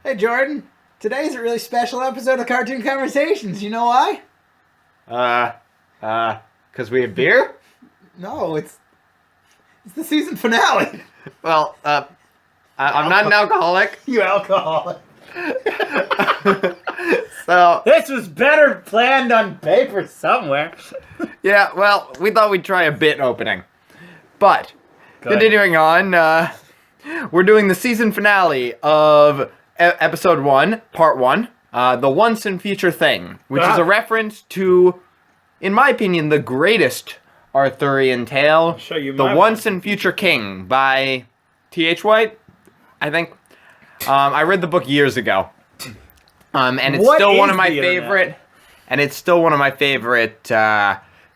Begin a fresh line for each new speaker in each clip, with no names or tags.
Hey, Jordan. Today's a really special episode of Cartoon Conversations. You know why?
Because we have beer?
No, it's the season finale.
Well, I'm not an alcoholic.
You alcoholic.
So,
This was better planned on paper somewhere.
yeah, well, we thought we'd try a bit opening. But, continuing on, we're doing the season finale of episode 1, part 1, The Once and Future Thing, which is a reference to, in my opinion, the greatest Arthurian tale,
show you
The
my
Once and Future King by T.H. White, I think. I read the book years ago. And it's
What
still one
is
of my
the internet?
favorite, and it's still one of my favorite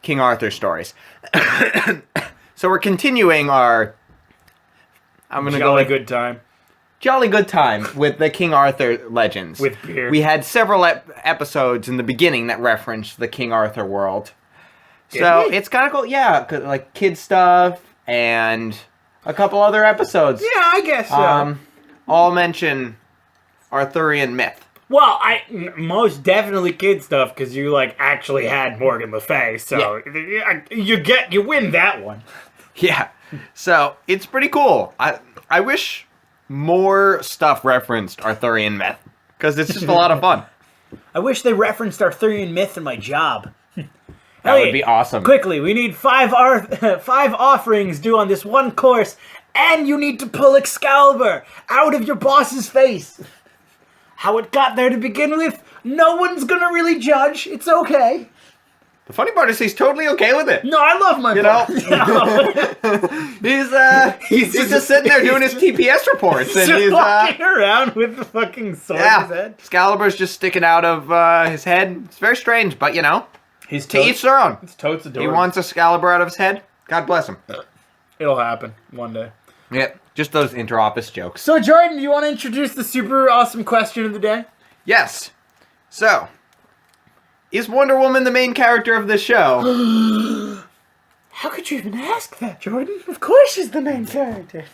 King Arthur stories. So we're continuing our, I'm gonna go with
good time.
jolly good time with the King Arthur legends.
With beer.
We had several episodes in the beginning that referenced the King Arthur world. So
we?
it's kind of cool, yeah, like kid stuff and a couple other episodes.
Yeah, I guess so.
All mention Arthurian myth.
Well, most definitely kid stuff because you actually had Morgan Le Fay, so you win that one.
Yeah, so it's pretty cool. I wish more stuff referenced Arthurian myth because it's just a lot of fun.
I wish they referenced Arthurian myth in my job.
That would be awesome.
Quickly, we need five offerings due on this one course, and you need to pull Excalibur out of your boss's face. How it got there to begin with, no one's gonna really judge. It's okay.
The funny part is he's totally okay with it.
No, I love my boss.
He's just sitting there doing his TPS reports, and he's
walking around with the fucking sword in his head.
Excalibur's just sticking out of his head. It's very strange, but
He's
to each their own.
It's totes
He
adorable.
wants Excalibur out of his head. God bless him.
It'll happen one day.
Yep, just those inter-office jokes.
So, Jordan, do you want to introduce the super awesome question of the day?
Yes. So, is Wonder Woman the main character of this show?
How could you even ask that, Jordan? Of course she's the main character.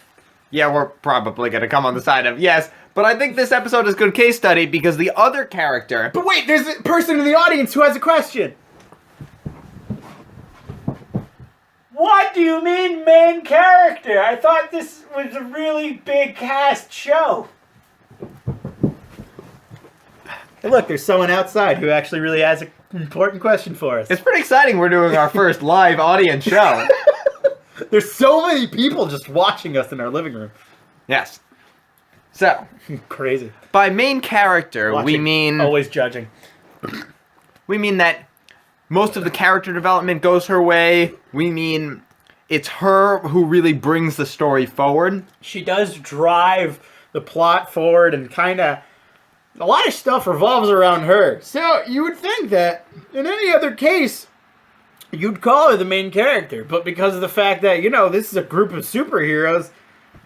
Yeah, we're probably going to come on the side of yes, but I think this episode is a good case study because the other character...
But wait, there's a person in the audience who has a question. What do you mean main character? I thought this was a really big cast show. Hey, look, there's someone outside who actually really has an important question for us.
It's pretty exciting we're doing our first live audience show.
There's so many people just watching us in our living room.
Yes. So,
Crazy.
by main character, we
Watching.
mean
Always judging.
that most of the character development goes her way. We mean it's her who really brings the story forward.
She does drive the plot forward and kind of... A lot of stuff revolves around her. So you would think that in any other case, you'd call her the main character. But because of the fact that, this is a group of superheroes,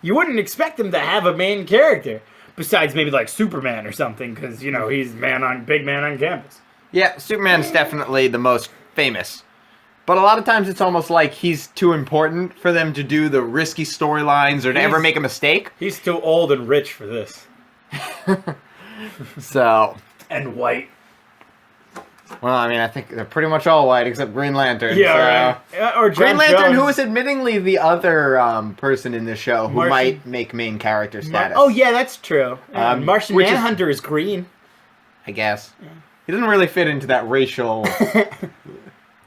you wouldn't expect them to have a main character. Besides maybe like Superman or something, because, he's big man on campus.
Yeah, Superman's definitely the most famous. But a lot of times it's almost like he's too important for them to do the risky storylines or to ever make a mistake.
He's too old and rich for this.
So,
And white.
well, I mean, I think they're pretty much all white except Green Lantern.
Yeah,
so.
right. Or John
Green Lantern,
Jones.
who is admittingly the other person in the show who
Martian-
might make main character status.
Oh, yeah, that's true. Martian
which is-
Manhunter is green.
I guess. He doesn't really fit into that racial...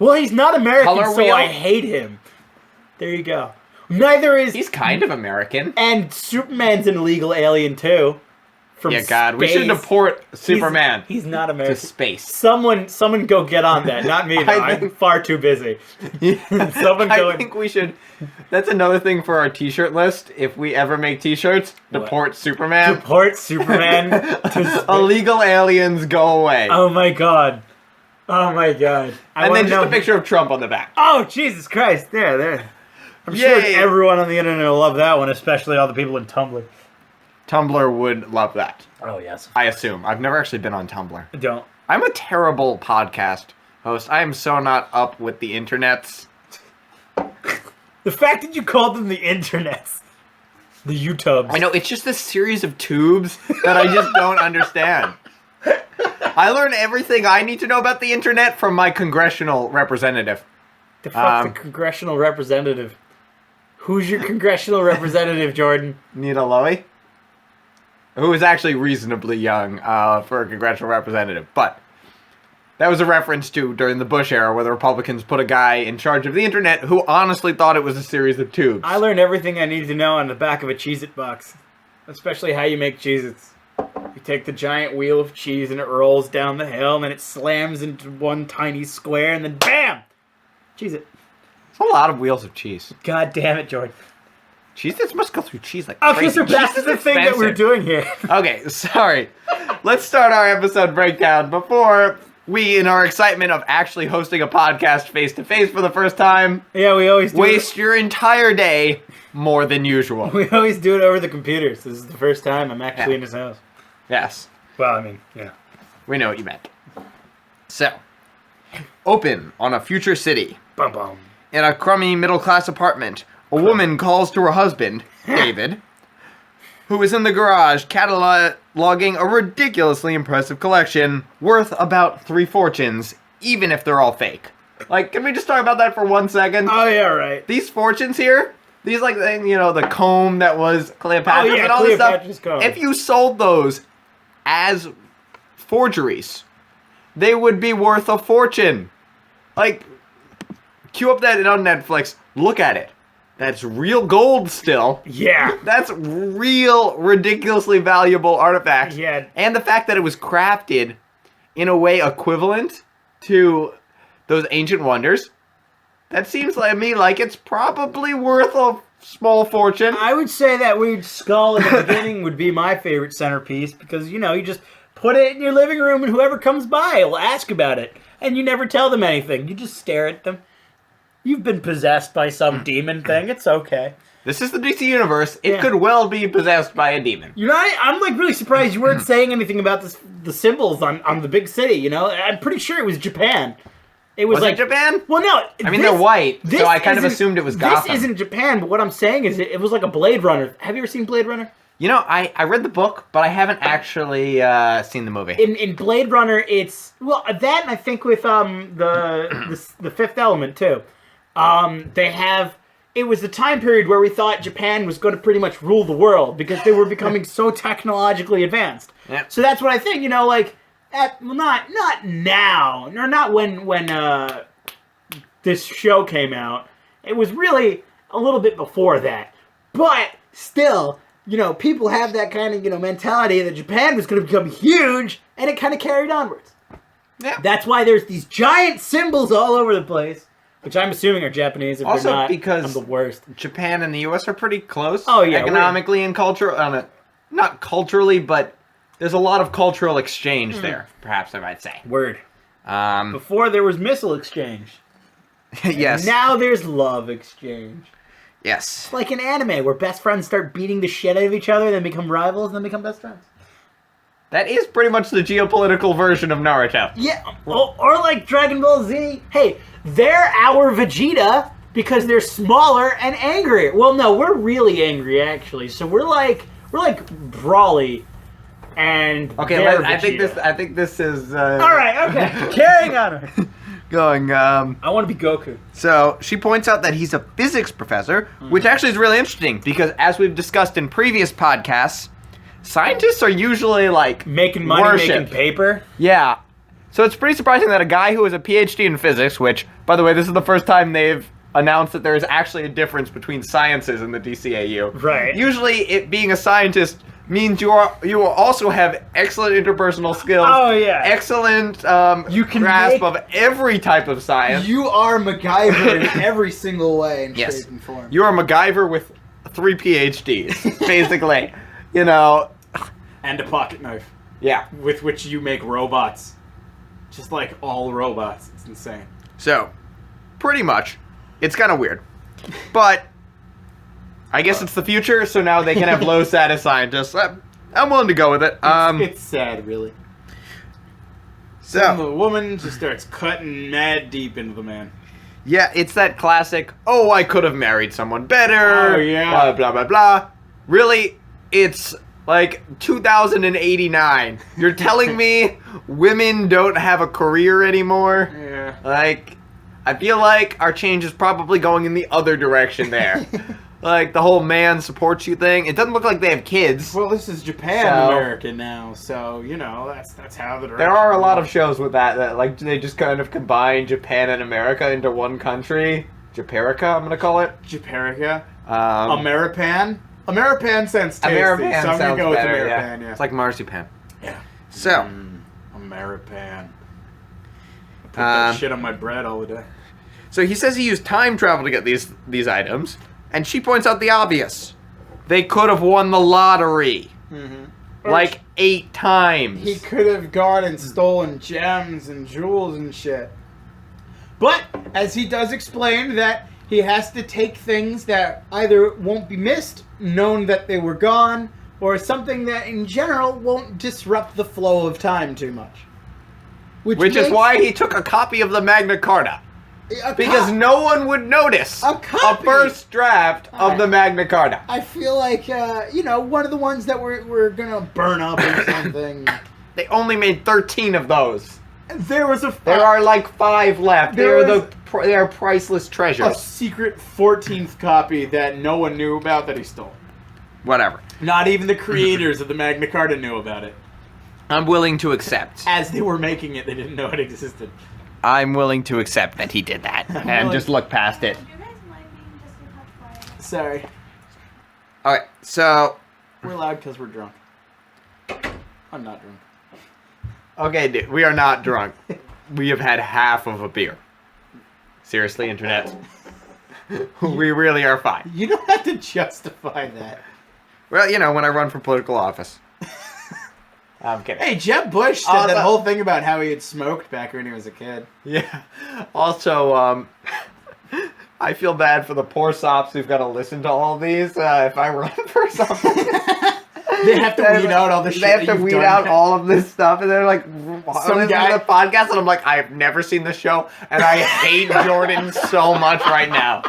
Well, he's not American,
Color
so
wheel?
I hate him. There you go. Neither is...
He's kind of American.
And Superman's an illegal alien, too. From
Yeah, God, we should
space.
deport Superman
He's not
to
American.
space.
Someone go get on that. Not me, though. I'm
think-
far too busy. Someone go
I think we should... That's another thing for our t-shirt list. If we ever make t-shirts, deport Superman.
Deport Superman to space.
Illegal aliens, go away.
Oh, my God. Oh, my God.
and then just a picture of Trump on the back.
Oh, Jesus Christ. There. I'm sure
Yay.
everyone on the internet will love that one, especially all the people in Tumblr.
Tumblr would love that.
Oh, yes.
I assume. I've never actually been on Tumblr.
Don't.
I'm a terrible podcast host. I am so not up with the internets.
The fact that you called them the internets The YouTubes.
I know, it's just this series of tubes that I just don't understand. I learn everything I need to know about the internet from my congressional representative.
The fuck's a congressional representative? Who's your congressional representative, Jordan?
Nita Lowey, who is actually reasonably young for a congressional representative, but that was a reference to during the Bush era where the Republicans put a guy in charge of the internet who honestly thought it was a series of tubes.
I learned everything I needed to know on the back of a Cheez-It box, especially how you make Cheez-Its. You take the giant wheel of cheese and it rolls down the hill and then it slams into one tiny square and then BAM! Cheez-It.
It's a lot of wheels of cheese.
God damn it, Jordan.
Cheez-Its must go through cheese like
Okay,
crazy.
so back to the thing that we're doing here.
Okay, sorry. Let's start our episode breakdown before we, in our excitement of actually hosting a podcast face-to-face for the first time,
Yeah, we always do
waste your entire day more than usual.
We always do it over the computers. This is the first time I'm actually
Yeah.
in his house.
Yes,
Well, I mean, yeah.
we know what you meant. So, open on a future city.
Bum bum.
In a crummy middle-class apartment, a woman calls to her husband, David, who is in the garage cataloging a ridiculously impressive collection worth about 3 fortunes, even if they're all fake. Like, can we just talk about that for 1 second?
Oh, yeah, right.
These fortunes here, these like, the comb that was Cleopatra's
Oh, yeah,
and all this
Cleopatra's
stuff,
comb.
if you sold those as forgeries, they would be worth a fortune. Like, cue up that on Netflix, look at it. That's real gold still.
Yeah.
That's real, ridiculously valuable artifact.
Yeah.
And the fact that it was crafted in a way equivalent to those ancient wonders, that seems like me like it's probably worth a small fortune.
I would say that weird skull in the beginning would be my favorite centerpiece because, you just put it in your living room and whoever comes by will ask about it. And you never tell them anything. You just stare at them. You've been possessed by some demon thing. It's okay.
This is the DC universe. It
Yeah.
could well be possessed by a demon.
I'm like really surprised you weren't saying anything about the symbols on the big city, I'm pretty sure it was Japan. It was,
Was
like
it Japan?
Well, no.
I mean, they're white, so I kind of
isn't-
assumed it was Gotham.
This isn't Japan, but what I'm saying is it was like a Blade Runner. Have you ever seen Blade Runner?
I read the book, but I haven't actually seen the movie.
In Blade Runner, it's that, and I think with the Fifth Element too. It was the time period where we thought Japan was going to pretty much rule the world because they were becoming so technologically advanced.
Yeah.
So that's what I think. Not now, or not when this show came out. It was really a little bit before that, but still. People have that kind of, mentality that Japan was going to become huge, and it kind of carried onwards.
Yeah.
That's why there's these giant symbols all over the place, which I'm assuming are Japanese. If
Also
they're not,
because
I'm the worst.
Japan and the U.S. are pretty close.
Oh, yeah,
economically and culturally. Not culturally, but there's a lot of cultural exchange there. Perhaps I might say.
Word.
Um,
Before there was missile exchange.
yes.
Now there's love exchange.
Yes.
Like in anime, where best friends start beating the shit out of each other, then become rivals, then become best friends.
That is pretty much the geopolitical version of Naruto.
Yeah, or like Dragon Ball Z. Hey, they're our Vegeta because they're smaller and angrier. Well, no, we're really angry actually. So we're like Brawly, and
Okay,
they're
I
Vegeta.
think this is.
All right, okay, carrying on.
Going.
I want to be Goku.
So she points out that he's a physics professor, which actually is really interesting because, as we've discussed in previous podcasts, scientists are usually like
Making money,
worshipped.
making paper.
Yeah. So it's pretty surprising that a guy who has a PhD in physics, which, by the way, this is the first time they've announced that there is actually a difference between sciences in the DCAU.
Right.
Usually, it being a scientist means you will also have excellent interpersonal skills.
Oh, yeah.
Excellent
You can
grasp
make-
of every type of science.
You are MacGyver in every single way and
Yes.
shape and form.
You are MacGyver with 3 PhDs, basically.
And a pocket knife
Yeah.
with which you make robots. Just like all robots. It's insane.
So, pretty much, it's kind of weird. But, I guess it's the future, so now they can have low status scientists. I'm willing to go with it.
It's sad, really. So
So,
the woman just starts cutting mad deep into the man.
yeah, it's that classic, oh, I could have married someone better.
Oh, yeah.
Blah, blah, blah, blah. Really, it's like 2089. You're telling me women don't have a career anymore?
Yeah.
Like, I feel like our change is probably going in the other direction there. Like, the whole man supports you thing. It doesn't look like they have kids.
Well, this is Japan
So-
America now, so you know that's how the
There are a lot of shows with that like they just kind of combine Japan and America into one country. Japarica, I'm gonna call it.
Japarica,
Um,
Ameripan sounds tasty,
Ameripan
so I'm
sounds
gonna go with
better.
Ameripan. Yeah.
It's like marzipan.
Yeah.
So,
Ameripan. I put that shit on my bread all the day.
so he says he used time travel to get these items, and she points out the obvious. They could have won the lottery. Like 8 times.
He could have gone and stolen gems and jewels and shit. But, as he does explain that he has to take things that either won't be missed, known that they were gone, or something that in general won't disrupt the flow of time too much.
Which is why he took a copy of the Magna Carta. Because no one would notice
A copy?
first draft of the Magna Carta.
I feel like, one of the ones that we're gonna burn up or something.
They only made 13 of those.
There was
There are like 5 left. They
There
are
was-
they are priceless
a
treasures.
secret 14th copy that no one knew about that he stole.
Whatever.
Not even the creators of the Magna Carta knew about it.
I'm willing to accept.
As they were making it, they didn't know it existed.
I'm willing to accept that he did that and
willing-
just look past it.
Would you guys mind being just a touch quiet?
Sorry.
Alright, so
We're loud because we're drunk. I'm not drunk.
okay, dude, we are not drunk. We have had half of a beer. Seriously, internet. We really are fine.
You don't have to justify that.
Well, you know, when I run for political office. I'm kidding.
Hey, Jeb Bush said that whole thing about how he had smoked back when he was a kid.
Yeah. Also, I feel bad for the poor sops who've got to listen to all these. If I run for something,
They have to weed out all the shit.
they have
that
to
you've
weed
done.
out all of this stuff, and they're like,
Some
listen
guy-
to the podcast, and I'm like, I've never seen the show, and I hate Jordan so much right now.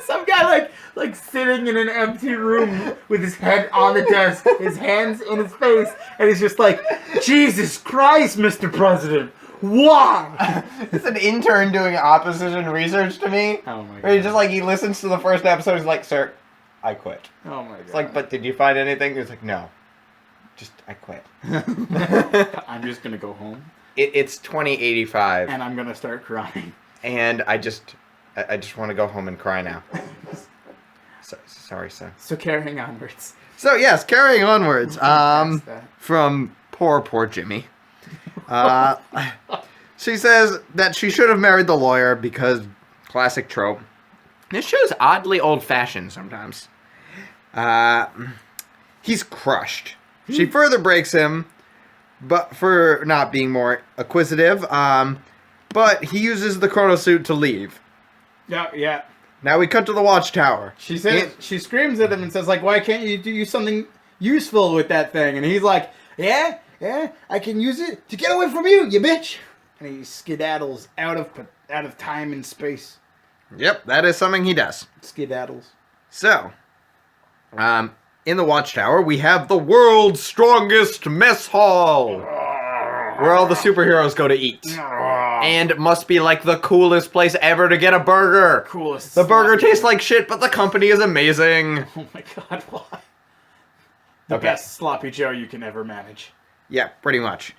Some guy like sitting in an empty room with his head on the desk, his hands in his face, and he's just like, Jesus Christ, Mr. President, why?
It's an intern doing opposition research to me.
Oh my
Where he just like he listens to the first episode, he's like, "Sir, I quit."
Oh my god.
It's like, but did you find anything? He's like, "No, just I quit."
I'm just gonna go home
It's 2085,
and I'm gonna start crying.
and I just want to go home and cry now. Sorry, sir.
So carrying onwards.
So yes, carrying onwards.
Past that.
From poor Jimmy. She says that she should have married the lawyer because classic trope. This show's oddly old-fashioned sometimes. He's crushed. She further breaks him, but for not being more acquisitive. But he uses the chronosuit to leave.
Yeah.
Now we cut to the watchtower.
She says, she screams at him and says, like, why can't you do something useful with that thing? And he's like, yeah, I can use it to get away from you, you bitch. And he skedaddles out of time and space.
Yep, that is something he does.
Skedaddles.
So, in the watchtower, we have the world's strongest mess hall, where all the superheroes go to eat. And it must be like the coolest place ever to get a burger.
Coolest.
The burger
sloppy-
tastes like shit, but the company is amazing.
Oh my god, why? The
Okay.
best sloppy Joe you can ever manage.
Yeah, pretty much.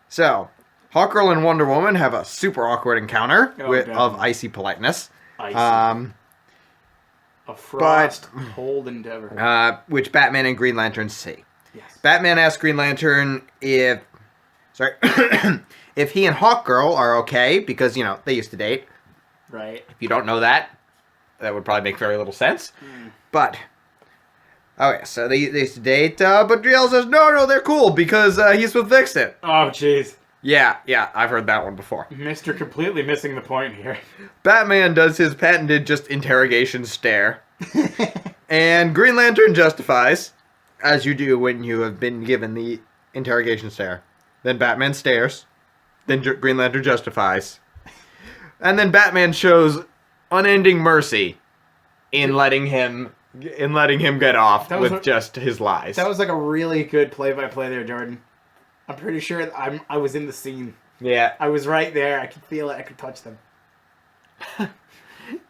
So, Hawkgirl and Wonder Woman have a super awkward encounter
Oh,
of
definitely.
icy politeness.
Icy.
Um,
A frost cold endeavor.
which Batman and Green Lantern see.
Yes.
Batman asks Green Lantern if he and Hawkgirl are okay, because, you know, they used to date.
Right.
If you don't know that, that would probably make very little sense. But, okay, so they used to date, but Driel says, no, they're cool, because he's with Vixen.
Oh, jeez.
Yeah, I've heard that one before.
Mr. Completely missing the point here.
Batman does his patented just interrogation stare. And Green Lantern justifies, as you do when you have been given the interrogation stare. Then Batman stares. Then Green Lantern justifies. And then Batman shows unending mercy in letting him in letting him get off
That was
with
a-
just his lies.
That was like a really good play-by-play there, Jordan. I'm pretty sure I was in the scene.
Yeah.
I was right there. I could feel it. I could touch them.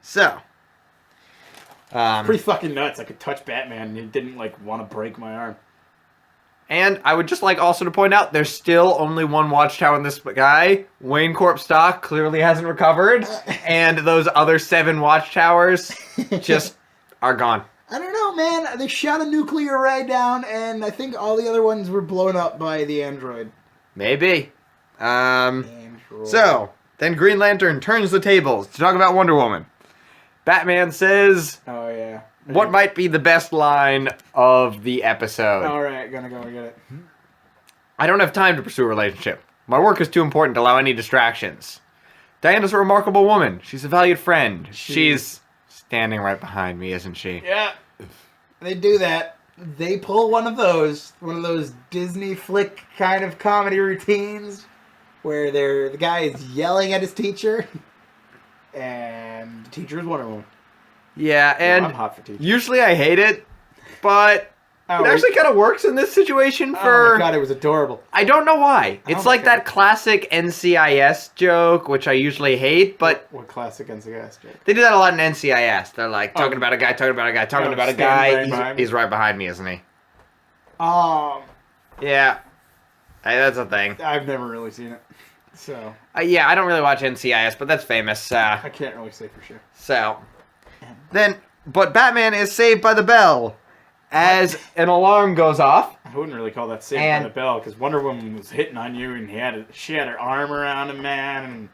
So.
Pretty fucking nuts. I could touch Batman and he didn't like want to break my arm.
And I would just like also to point out, there's still only one watchtower in this guy. Wayne Corp stock clearly hasn't recovered, and those other 7 watchtowers just are gone.
I don't know, man. They shot a nuclear ray down, and I think all the other ones were blown up by the android.
Maybe.
Android.
So, then Green Lantern turns the tables to talk about Wonder Woman. Batman says,
Oh yeah.
what might be the best line of the episode?
All right, gonna go and get it.
I don't have time to pursue a relationship. My work is too important to allow any distractions. Diana's a remarkable woman. She's a valued friend. She's standing right behind me, isn't she?
Yeah. They do that. They pull one of those Disney flick kind of comedy routines where the guy is yelling at his teacher, and the teacher is Wonder Woman.
Yeah, and
I'm hot for teachers.
usually I hate it, but
Oh,
it actually kind of works in this situation
oh
for...
my god, it was adorable.
I don't know why. It's
my
like
God.
that classic NCIS joke, which I usually hate, but
What classic NCIS joke?
they do that a lot in NCIS. They're like, talking
Oh.
about a guy, talking about a guy, talking
Oh,
about a
stand
guy.
right behind me.
He's right behind me, isn't he? Yeah. Hey, that's a thing.
I've never really seen it, so
Yeah, I don't really watch NCIS, but that's famous.
I can't really say for sure.
So, but Batman is saved by the bell as an alarm goes off.
I wouldn't really call that saved
And-
by the bell, because Wonder Woman was hitting on you, and she had her arm around him, man, and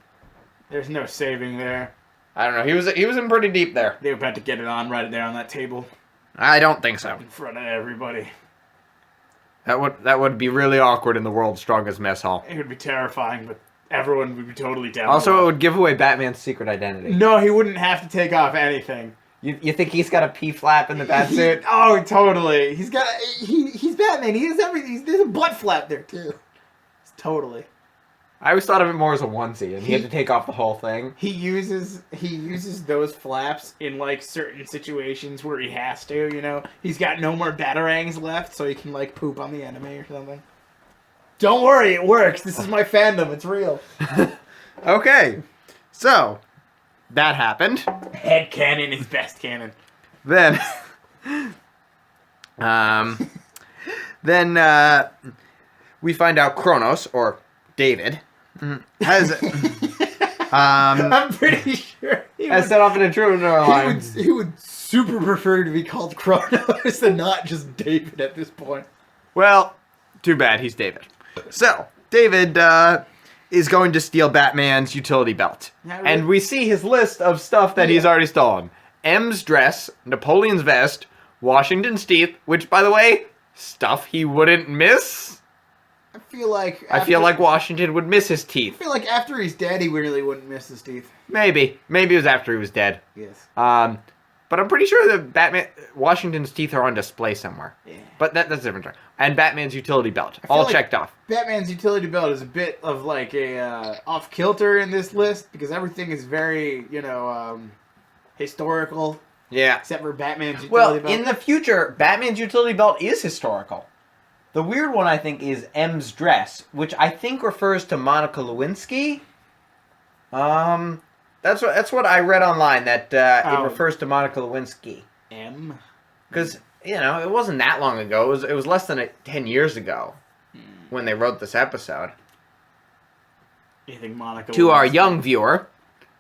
there's no saving there.
I don't know. He was in pretty deep there.
They were about to get it on right there on that table
I don't think so.
in front of everybody.
That would be really awkward in the world's strongest mess hall.
It would be terrifying, but everyone would be totally down.
Also,
with
it would give away Batman's secret identity.
No, he wouldn't have to take off anything.
You think he's got a pea flap in the bat suit?
Oh, totally. He's Batman. He has everything. There's a butt flap there too. Totally.
I always thought of it more as a onesie, and he had to take off the whole thing.
He uses those flaps in like certain situations where he has to, you know. He's got no more batarangs left, so he can like poop on the enemy or something. Don't worry, it works. This is my fandom. It's real.
Okay, so that happened.
Head cannon is best cannon.
Then, we find out Kronos, or David, has
I'm pretty sure
has set off an intruder alarm.
he would super prefer to be called Kronos and not just David at this point.
Well, too bad, he's David. So, David is going to steal Batman's utility belt.
Yeah,
And we see his list of stuff that he's already stolen. M's dress, Napoleon's vest, Washington's teeth, which, by the way, stuff he wouldn't miss.
I feel like
I feel like Washington would miss his teeth.
after he's dead, he really wouldn't miss his teeth.
Maybe. Maybe it was after he was dead.
Yes.
But I'm pretty sure that Washington's teeth are on display somewhere.
Yeah.
But that's a different story. And Batman's utility belt,
feel
all
like-
checked off.
Batman's utility belt is a bit of like a off kilter in this list because everything is very, historical
Yeah.
except for Batman's utility
Well,
belt.
in the future, Batman's utility belt is historical. The weird one, I think, is M's dress, which I think refers to Monica Lewinsky. That's what I read online, that it refers to Monica Lewinsky.
M.
Because, it wasn't that long ago. It was less than 10 years ago when they wrote this episode.
You think Monica?
To our
Lewinsky-
young viewer,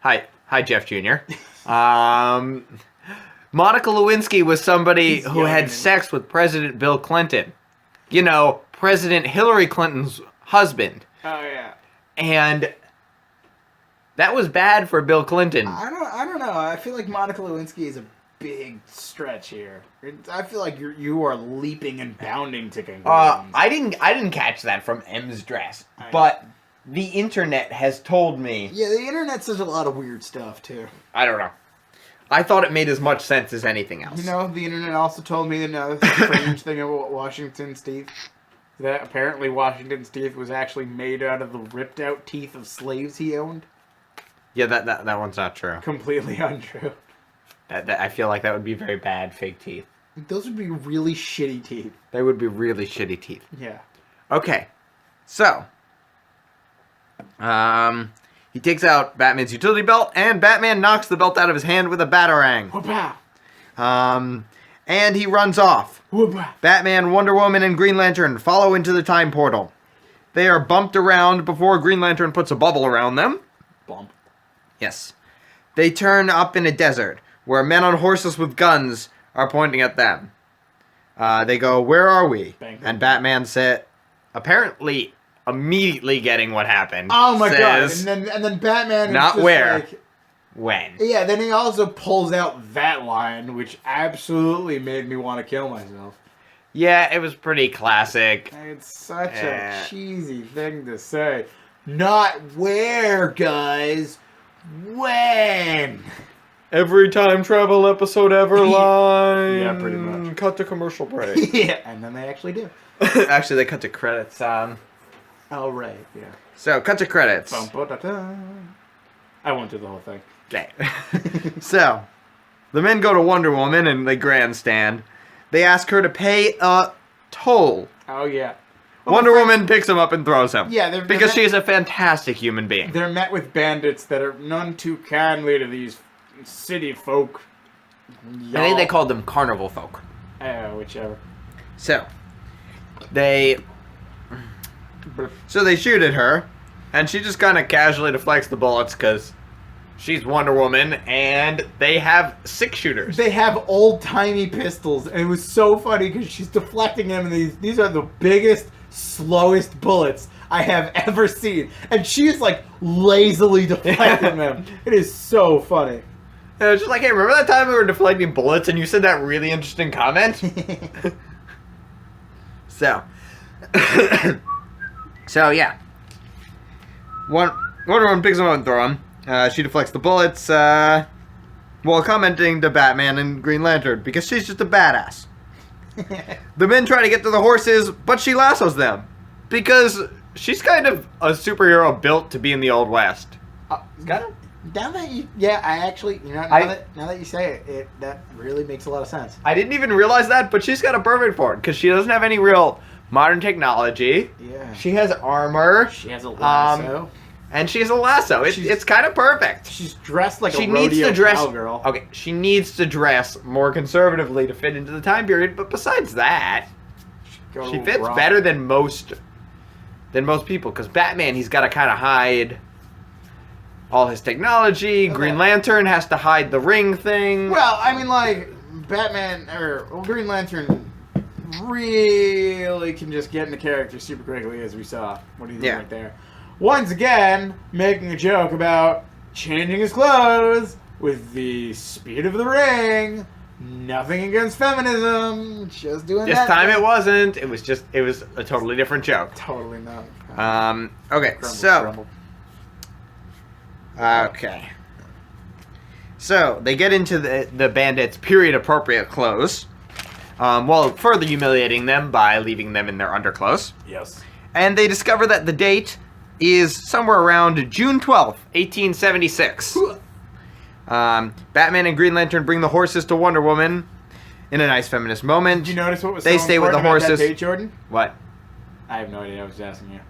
hi Jeff Jr. Monica Lewinsky was somebody
He's
who
young
had
and-
sex with President Bill Clinton. President Hillary Clinton's husband.
Oh yeah.
And that was bad for Bill Clinton.
I don't know. I feel like Monica Lewinsky is a big stretch here. I feel like you are leaping and bounding to conclusions.
I didn't catch that from M's dress,
I know.
but the internet has told me.
Yeah, the internet says a lot of weird stuff too.
I don't know. I thought it made as much sense as anything else.
The internet also told me another strange thing about Washington's teeth. That apparently Washington's teeth was actually made out of the ripped out teeth of slaves he owned.
Yeah, that one's not true.
Completely untrue.
That I feel like that would be very bad fake teeth.
Those would be really shitty teeth.
They would be really shitty teeth.
Yeah.
Okay, so he takes out Batman's utility belt, and Batman knocks the belt out of his hand with a batarang.
Whoop-ah.
And he runs off.
Whoop-ah.
Batman, Wonder Woman, and Green Lantern follow into the time portal. They are bumped around before Green Lantern puts a bubble around them.
Bump.
Yes. They turn up in a desert, where men on horses with guns are pointing at them. They go, "Where are we?"
Bang.
And Batman said, apparently immediately getting what happened.
Oh my god!
says,
And then Batman. Is
Not
just
where.
Like,
When?
yeah. Then he also pulls out that line, which absolutely made me want to kill myself.
Yeah, it was pretty classic.
It's such
Eh.
a cheesy thing to say. Not where, guys. When.
Every time travel episode ever line.
Yeah, pretty much.
Cut to commercial break.
Yeah, and then they actually do.
Actually, they cut to credits.
Oh right, yeah.
So, cut to credits.
Bum-ba-da-da. I won't do the whole thing.
Okay. So, the men go to Wonder Woman and they grandstand. They ask her to pay a toll.
Oh yeah.
Wonder Woman picks him up and throws him.
Yeah, they're
because
met-
she's a fantastic human being.
They're met with bandits that are none too kindly to these city folk.
I think they called them carnival folk.
Whichever.
So, they shoot at her, and she just kind of casually deflects the bullets because she's Wonder Woman, and they have 6 shooters.
They have old-timey pistols, and it was so funny because she's deflecting them, and these are the biggest, slowest bullets I have ever seen. And she's, like, lazily deflecting them. It is so funny.
And I was just like, hey, remember that time we were deflecting bullets and you said that really interesting comment? So, yeah. Wonder Woman picks him up and throws him. She deflects the bullets while commenting to Batman and Green Lantern because she's just a badass. The men try to get to the horses, but she lassos them because she's kind of a superhero built to be in the Old West.
Got it? Now that you, yeah, I actually, you know, now that you say it, that really makes a lot of sense.
I didn't even realize that, but she's got a perfect for it because she doesn't have any real modern technology.
Yeah.
She has armor.
She has a lasso.
And she has a lasso. It's kind of perfect.
She's dressed like
She
a
needs
rodeo
to dress.
cowgirl.
Okay, she needs to dress more conservatively to fit into the time period. But besides that,
Go
she fits
rock.
better than most people. Because Batman, he's got to kind of hide all his technology.
Okay.
Green Lantern has to hide the ring thing.
Well, I mean, like, Batman, Green Lantern really can just get into character super quickly, as we saw. What do you think
Yeah.
right there? Once again, making a joke about changing his clothes with the speed of the ring. Nothing against feminism. Just doing
This
that.
time it wasn't. It was a totally different joke.
Totally not.
Okay,
Crumble,
so...
crumble.
Okay. So, they get into the bandits' period-appropriate clothes, while further humiliating them by leaving them in their underclothes.
Yes.
And they discover that the date is somewhere around June 12th, 1876. Batman and Green Lantern bring the horses to Wonder Woman in a nice feminist moment.
Did you notice what was
They
so
stay with the
important about
horses.
that date, Jordan?
What?
I have no idea. I was just asking you.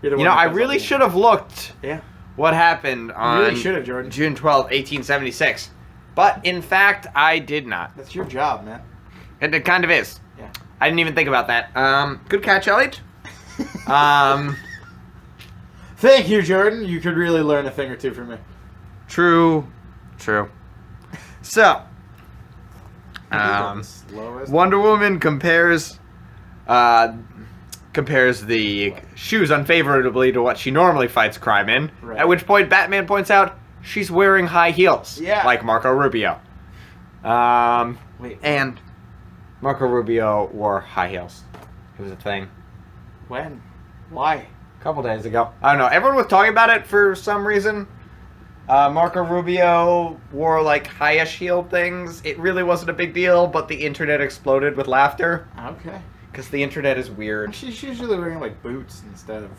You're the
You
one
know,
that
I
does
really
all the-
should have looked
Yeah.
what happened
You
on
really should have, Jordan.
June 12th, 1876. But, in fact, I did not.
That's your job, man.
It kind of is.
Yeah.
I didn't even think about that. Good catch, Elliot.
Thank you, Jordan. You could really learn a thing or two from me.
True. So,
Slowest.
Wonder Woman compares the shoes unfavorably to what she normally fights crime in.
Right.
At which point, Batman points out she's wearing high heels,
Yeah.
like Marco Rubio.
Wait.
And Marco Rubio wore high heels. It was a thing.
When? Why?
A couple days ago. I don't know. Everyone was talking about it for some reason. Marco Rubio wore like high-ish heel things. It really wasn't a big deal, but the internet exploded with laughter
Okay.
because the internet is weird.
She's usually wearing like boots instead of,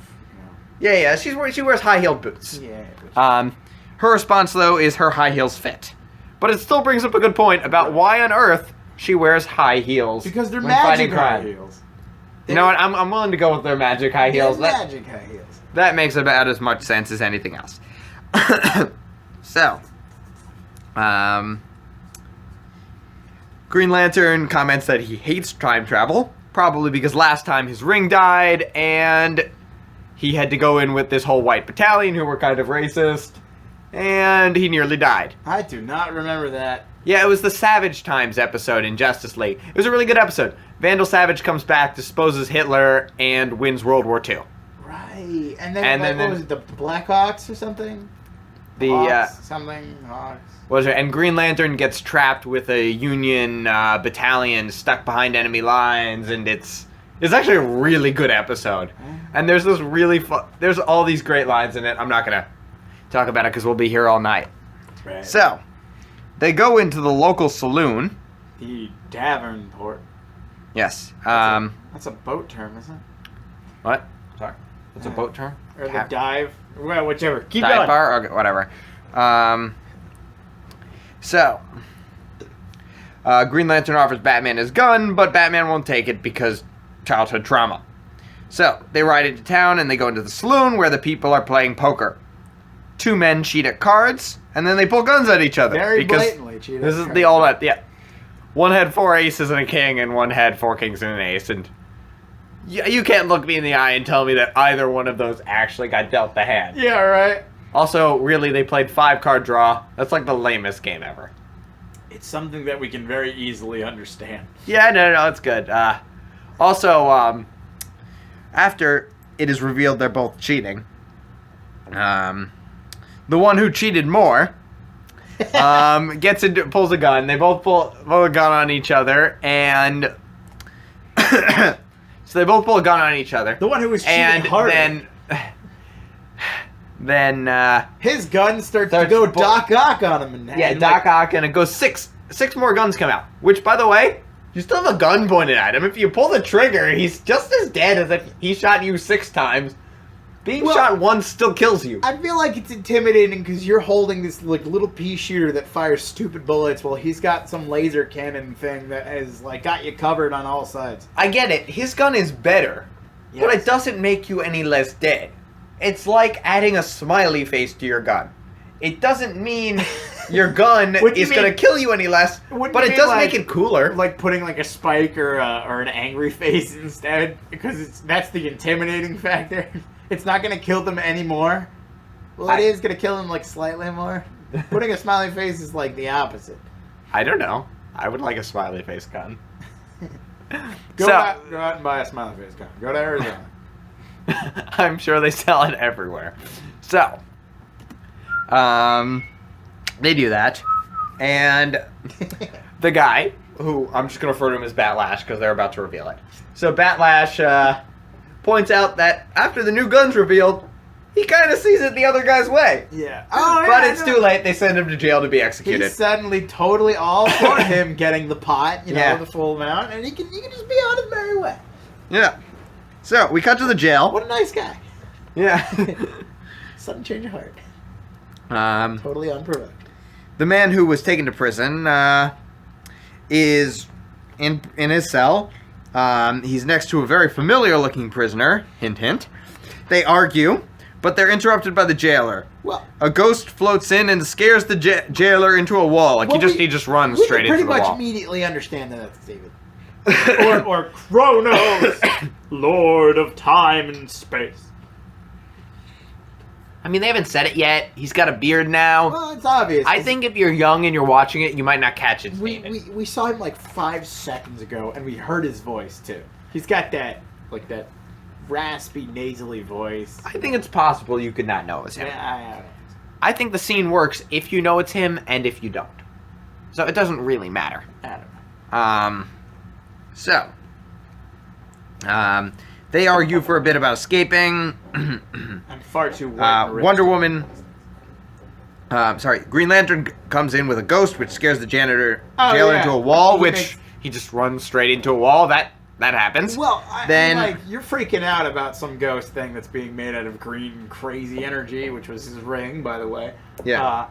you
Yeah. She wears high-heeled boots.
know. Yeah.
Her response though is her high heels fit, but it still brings up a good point about why on earth she wears high heels
Because they're
when
magic
fighting
high
crime.
heels.
You know what? I'm willing to go with their magic high heels.
They're magic high heels.
That makes about as much sense as anything else. So, Green Lantern comments that he hates time travel, probably because last time his ring died and he had to go in with this whole white battalion who were kind of racist, and he nearly died.
I do not remember that.
Yeah, it was the Savage Times episode in Justice League. It was a really good episode. Vandal Savage comes back, disposes Hitler, and wins World War II.
Right. And then, what was it, the Blackhawks or something?
The
Hawks, something. Hawks.
was it? And Green Lantern gets trapped with a Union battalion stuck behind enemy lines, and it's actually a really good episode. And there's this really there's all these great lines in it. I'm not gonna talk about it because we'll be here all night.
Right.
So they go into the local saloon.
The Davernport.
Yes.
That's a boat term, isn't it?
What? Sorry. It's a boat term.
Or the dive. Well, whichever. Keep
Dive
going.
bar? Okay, whatever. So, Green Lantern offers Batman his gun, but Batman won't take it because childhood trauma. So, they ride into town and they go into the saloon where the people are playing poker. Two men cheat at cards, and then they pull guns at each other.
Very
because
blatantly cheated.
this is the old, yeah. One had 4 aces and a king, and one had 4 kings and an ace, and you can't look me in the eye and tell me that either one of those actually got dealt the hand.
Yeah, right.
Also, really, they played 5-card draw. That's like the lamest game ever.
It's something that we can very easily understand.
Yeah, no, it's good. Also, after it is revealed they're both cheating, the one who cheated more pulls a gun. They both pull a gun on each other, and so they both pull a gun on each other.
The one who was cheating
and
harder.
then
His gun starts to
Starts
go
to pull-
Doc Ock on him.
yeah, Doc Ock, and it goes six more guns come out. Which, by the way, you still have a gun pointed at him. If you pull the trigger, he's just as dead as if he shot you 6 times. Being shot once still kills you.
I feel like it's intimidating because you're holding this like little pea shooter that fires stupid bullets while he's got some laser cannon thing that has like got you covered on all sides.
I get it. His gun is better, but
Yes.
it doesn't make you any less dead. It's like adding a smiley face to your gun. It doesn't mean your gun
What do you
is going to
mean?
kill you any less,
Wouldn't
but
you
it
mean,
does
like-
make it cooler.
Like putting like a spike or an angry face instead because that's the intimidating factor. It's not gonna kill them anymore. Well, it is gonna kill them like slightly more. Putting a smiley face is like the opposite.
I don't know. I would like a smiley face gun.
Go
So-
out and buy a smiley face gun. Go to Arizona.
I'm sure they sell it everywhere. So, they do that, and the guy, who I'm just going to refer to him as Batlash because they're about to reveal it. So Batlash points out that after the new gun's revealed, he kind of sees it the other guy's way.
Yeah.
But it's too late. They send him to jail to be executed.
He's suddenly totally all for him getting the pot, you know,
Yeah.
the full amount, and he can just be on his merry way.
Yeah. So we cut to the jail.
What a nice guy.
Yeah.
Sudden change of heart. Totally unprovoked.
The man who was taken to prison is in his cell. He's next to a very familiar-looking prisoner. Hint, hint. They argue, but they're interrupted by the jailer.
Well,
A ghost floats in and scares the jailer into a wall. Like
Well,
he just runs
we
straight
can
into
pretty
the
much
wall.
immediately understand that that's David.
or Kronos, Lord of Time and Space.
I mean, they haven't said it yet. He's got a beard now.
Well, it's obvious.
I think if you're young and you're watching it, you might not catch it.
we saw him like 5 seconds ago, and we heard his voice too. He's got that raspy, nasally voice.
I think it's possible you could not know it was him.
Yeah,
I think the scene works if you know it's him and if you don't. So it doesn't really matter.
I don't know.
They argue for a bit about escaping.
I'm far too white and rich.
Wonder Woman. Green Lantern comes in with a ghost, which scares the jailer
yeah.
into a wall,
He
which
makes-
he just runs straight into a wall. That happens.
Well,
Then-
I'm like, you're freaking out about some ghost thing that's being made out of green crazy energy, which was his ring, by the way.
Yeah.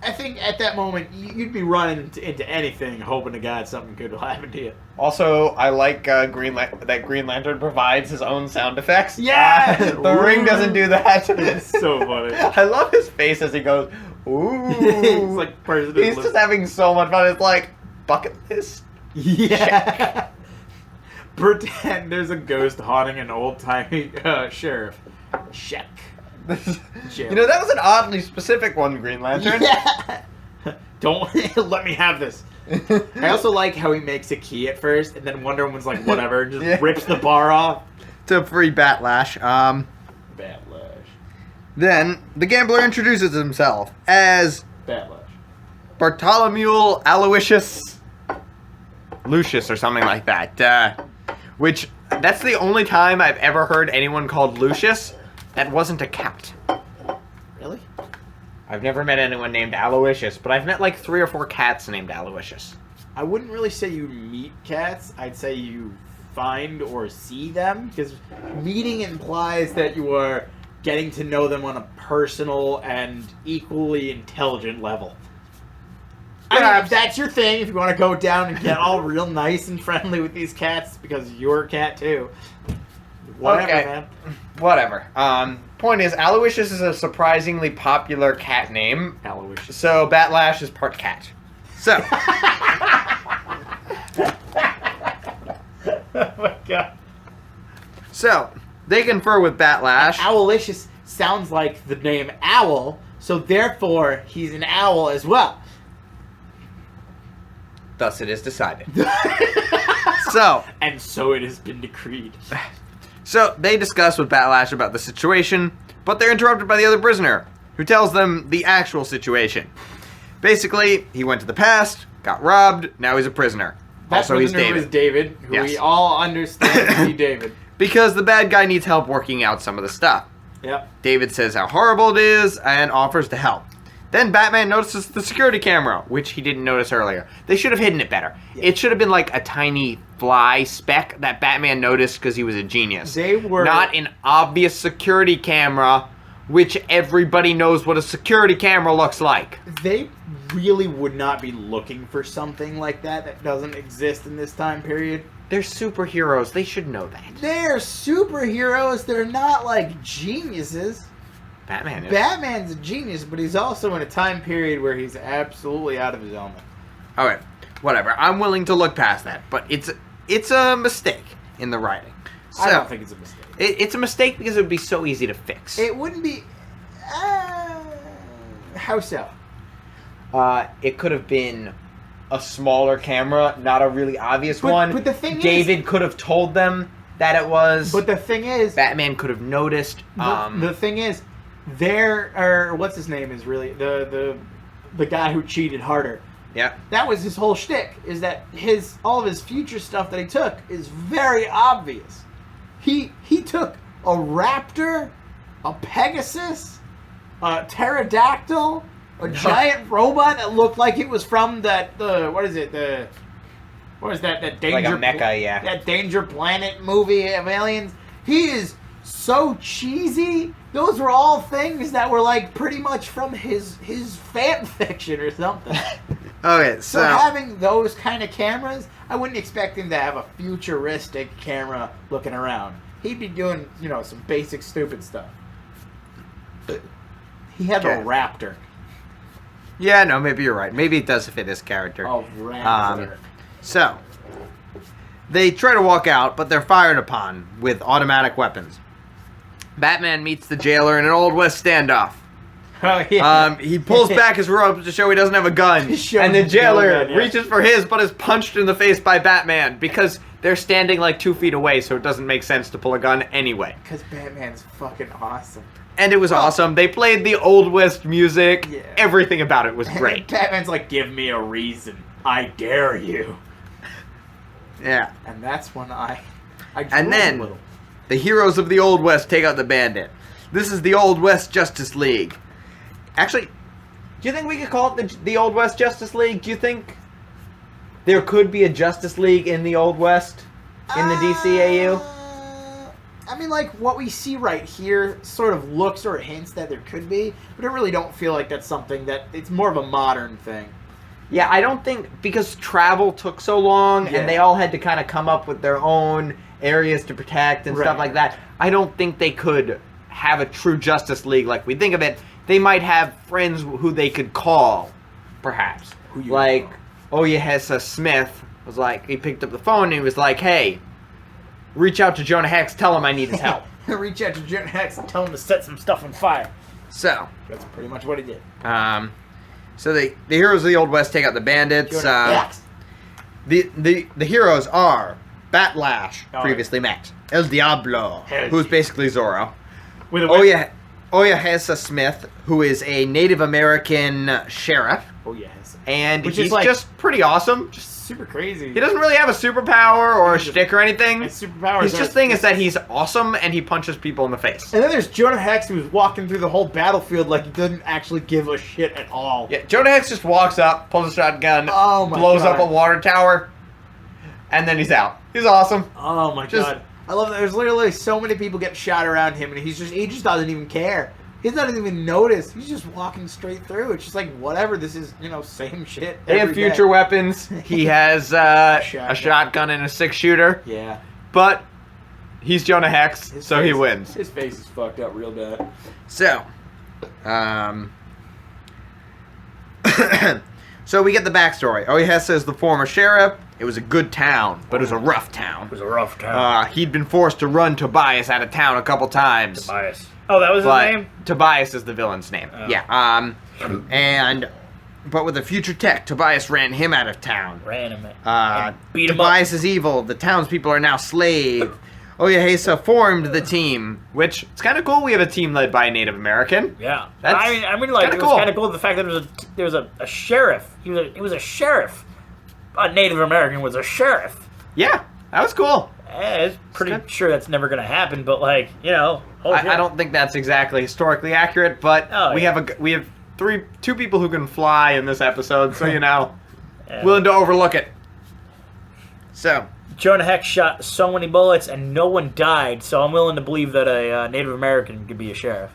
I think at that moment you'd be running into anything, hoping to God something good will happen to you.
Also, I like that Green Lantern provides his own sound effects.
Yeah!
The Ring doesn't do that.
It's so funny.
I love his face as he goes, ooh.
It's like President
He's just having so much fun. It's like, bucket list.
Yeah. Pretend there's a ghost haunting an old-timey sheriff. Check.
You know, that was an oddly specific one, Green Lantern.
Yeah. Don't let me have this. I also like how he makes a key at first, and then Wonder Woman's like, whatever, and just rips the bar off.
To free Batlash.
Batlash.
Then, the gambler introduces himself as
Batlash.
Bartholomew Aloysius Lucius or something like that. Which, that's the only time I've ever heard anyone called Lucius that wasn't a cat.
Really?
I've never met anyone named Aloysius, but I've met like 3 or 4 cats named Aloysius.
I wouldn't really say you meet cats. I'd say you find or see them, because meeting implies that you are getting to know them on a personal and equally intelligent level. I mean, if that's your thing, if you want to go down and get all real nice and friendly with these cats, because you're a cat too. Whatever,
Okay.
man.
Whatever. Point is, Aloysius is a surprisingly popular cat name.
Aloysius.
So Batlash is part cat. So,
Oh my god.
so they confer with Batlash.
Owlicious sounds like the name owl, so therefore he's an owl as well.
Thus it is decided. So,
And so it has been decreed.
So they discuss with Batlash about the situation, but they're interrupted by the other prisoner, who tells them the actual situation. Basically, he went to the past, got robbed, now he's a prisoner.
That
Also, he's
prisoner
David.
is David, who
Yes.
we all understand to be David.
Because the bad guy needs help working out some of the stuff.
Yep.
David says how horrible it is and offers to help. Then Batman notices the security camera, which he didn't notice earlier. They should have hidden it better. It should have been like a tiny fly speck that Batman noticed because he was a genius.
They were
Not an obvious security camera, which everybody knows what a security camera looks like.
They really would not be looking for something like that doesn't exist in this time period.
They're superheroes. They should know that.
They're superheroes. They're not like geniuses.
Batman is.
Batman's a genius, but he's also in a time period where he's absolutely out of his element.
Okay, whatever. I'm willing to look past that, but it's a mistake in the writing. So,
I don't think it's a mistake.
It's a mistake because it would be so easy to fix.
It wouldn't be. How so?
It could have been a smaller camera, not a really obvious one.
But the thing
David could have told them that it was.
But the thing is,
Batman could have noticed.
the thing is, what's his name is really the guy who cheated harder.
Yeah.
That was his whole shtick. Is that all of his future stuff that he took is very obvious. He took a raptor, a Pegasus, a pterodactyl, a giant robot that looked like it was from that what is that Danger
Like a mecha, yeah.
that Danger Planet movie of aliens. He is so cheesy. Those were all things that were like pretty much from his fan fiction or something.
Okay,
So having those kind of cameras, I wouldn't expect him to have a futuristic camera looking around. He'd be doing, some basic stupid stuff. He had
Okay.
a raptor.
Yeah, no, maybe you're right. Maybe it does fit his character.
A raptor.
So, they try to walk out, but they're fired upon with automatic weapons. Batman meets the jailer in an Old West standoff.
Oh, yeah.
He pulls back his robe to show he doesn't have a gun.
Show
And the
him
jailer
the gun, yeah.
reaches for his, but is punched in the face by Batman because they're standing like 2 feet away, so it doesn't make sense to pull a gun anyway.
Because Batman's fucking awesome.
And it was awesome. They played the Old West music.
Yeah.
Everything about it was great.
Batman's like, give me a reason. I dare you.
Yeah.
And that's when I
And
drooled
then-
a little.
The heroes of the Old West take out the bandit. This is the Old West Justice League. Actually, do you think we could call it the Old West Justice League? Do you think there could be a Justice League in the Old West in the DCAU?
I mean, like, what we see right here sort of looks or hints that there could be, but I really don't feel like that's something that, it's more of a modern thing.
Yeah, I don't think, because travel took so long
Yeah.
and they all had to kind of come up with their own areas to protect and stuff
Right.
like that, I don't think they could have a true Justice League like we think of it. They might have friends who they could call, perhaps.
Who you
Like,
call?
Oyahesa Smith was like, he picked up the phone and he was like, hey, reach out to Jonah Hex, tell him I need his help.
Reach out to Jonah Hex and tell him to set some stuff on fire.
So,
That's pretty much what he did.
so the heroes of the Old West take out the bandits.
Jonah Hex.
The heroes are Batlash,
Oh,
previously met, El Diablo,
Hell
who's
yeah.
basically Zorro.
With a
Oyahesa Smith, who is a Native American sheriff,
Oh, yes.
and
Which is
he's
like-
just pretty awesome.
Super crazy.
He doesn't really have a superpower or a
His-
shtick or anything.
His superpowers
His
are-
just thing is that he's awesome and he punches people in the face.
And then there's Jonah Hex, who's walking through the whole battlefield like he doesn't actually give a shit at all.
Yeah, Jonah Hex just walks up, pulls a shotgun,
Oh my
blows
God.
up a water tower, and then he's out. He's awesome.
Oh my
Just-
god. I love that there's literally so many people getting shot around him and he just doesn't even care. He doesn't even notice. He's just walking straight through. It's just like whatever, this is, same shit.
They have
every day.
future weapons. He has a
Shotgun.
shotgun and a 6-shooter,
Yeah.
but he's Jonah Hex,
His
so he
face-
wins.
His face is fucked up real bad.
So, so we get the backstory. Oyahesa is the former sheriff. It was a good town, but it was a rough town.
It was a rough time.
He'd been forced to run Tobias out of town a couple times.
Tobias. Oh, that was his
But
name?
Tobias is the villain's name.
Oh.
Yeah. But with the future tech, Tobias ran him out of town.
Ran him. And beat him
Tobias is evil. The townspeople are now slave. Oyahesa formed the team, which it's kind of cool. We have a team led by a Native American.
Yeah,
That's
I mean, like
kinda
it was
cool.
kind of cool. The fact that there was a sheriff. He was a sheriff. A Native American was a sheriff.
Yeah, that was cool.
It's pretty
good.
sure that's never gonna happen. But like, oh, shit.
I don't think that's exactly historically accurate, but
Oh,
we
yeah.
have two people who can fly in this episode, so
Yeah.
willing to overlook it. So.
Jonah Hex shot so many bullets and no one died. So I'm willing to believe that a Native American could be a sheriff.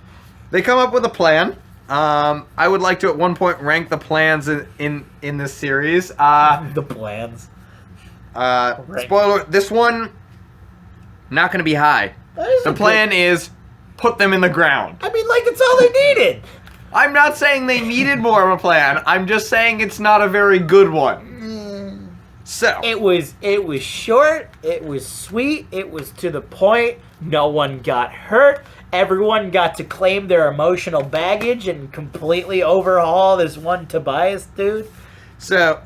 They come up with a plan. I would like to at one point rank the plans in this series.
The plans. Right.
Spoiler: this one not going to be high.
That is
The
a
plan is put them in the ground.
I mean, like, that's all they needed.
I'm not saying they needed more of a plan. I'm just saying it's not a very good one. So
It was short, it was sweet, it was to the point, no one got hurt, everyone got to claim their emotional baggage and completely overhaul this one Tobias dude.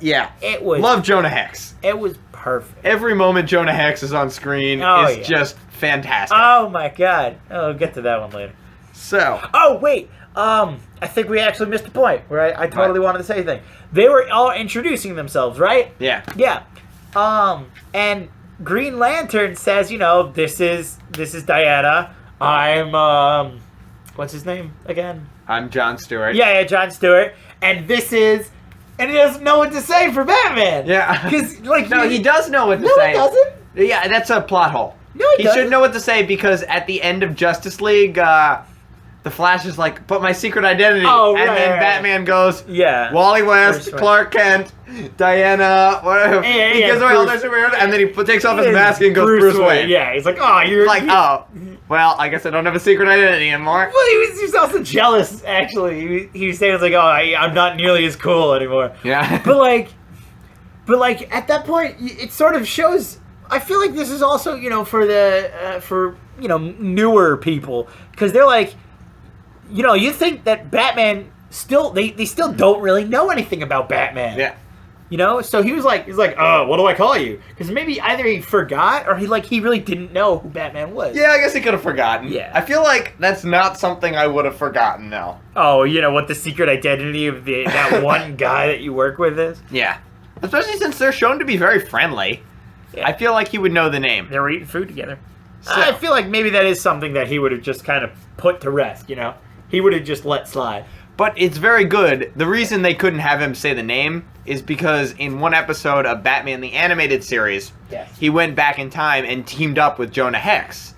yeah,
It was
love Jonah Hex.
It was perfect.
Every moment Jonah Hex is on screen
Oh,
is
yeah.
just fantastic.
Oh my god. Oh, we'll get to that one later.
So
Oh, wait. I think we actually missed a point where I totally
What?
wanted to say anything. They were all introducing themselves, right?
yeah,
Yeah. And Green Lantern says, this is Diana. I'm what's his name again?
I'm Jon Stewart.
Yeah, John Stewart. And this is, and he doesn't know what to say for Batman.
Yeah.
Because like
No, he does know what to
No,
say.
he doesn't.
Yeah, that's a plot hole.
No, he
should
doesn't.
know what to say because at the end of Justice League, the Flash is like, "But my secret identity,"
Oh,
and
right,
then
right.
Batman goes,
Yeah.
Wally West,
Bruce Wayne.
Clark Kent, Diana, whatever.
Yeah,
he
yeah,
gives away all
Bruce-
their superheroes, and then he takes off his
It is
mask and goes Bruce Wayne.
Yeah, he's like, oh, you're
Like, oh, well, I guess I don't have a secret identity anymore.
Well, he was also jealous. Actually, he was saying, it's like, oh, I'm not nearly as cool anymore.
Yeah.
But like at that point, it sort of shows. I feel like this is also, for the newer people, because they're like, you think that Batman still they still don't really know anything about Batman.
Yeah.
So he's like, oh, what do I call you? Because maybe either he forgot or he really didn't know who Batman was.
Yeah, I guess he could have forgotten.
Yeah.
I feel like that's not something I would have forgotten, though.
Oh, what the secret identity of that one guy that you work with is?
Yeah. Especially since they're shown to be very friendly.
Yeah.
I feel like he would know the name.
They were eating food together.
So-
I feel like maybe that is something that he would have just kind of put to rest, He would have just let slide.
But it's very good. The reason they couldn't have him say the name is because in one episode of Batman the Animated Series,
Yes.
he went back in time and teamed up with Jonah Hex.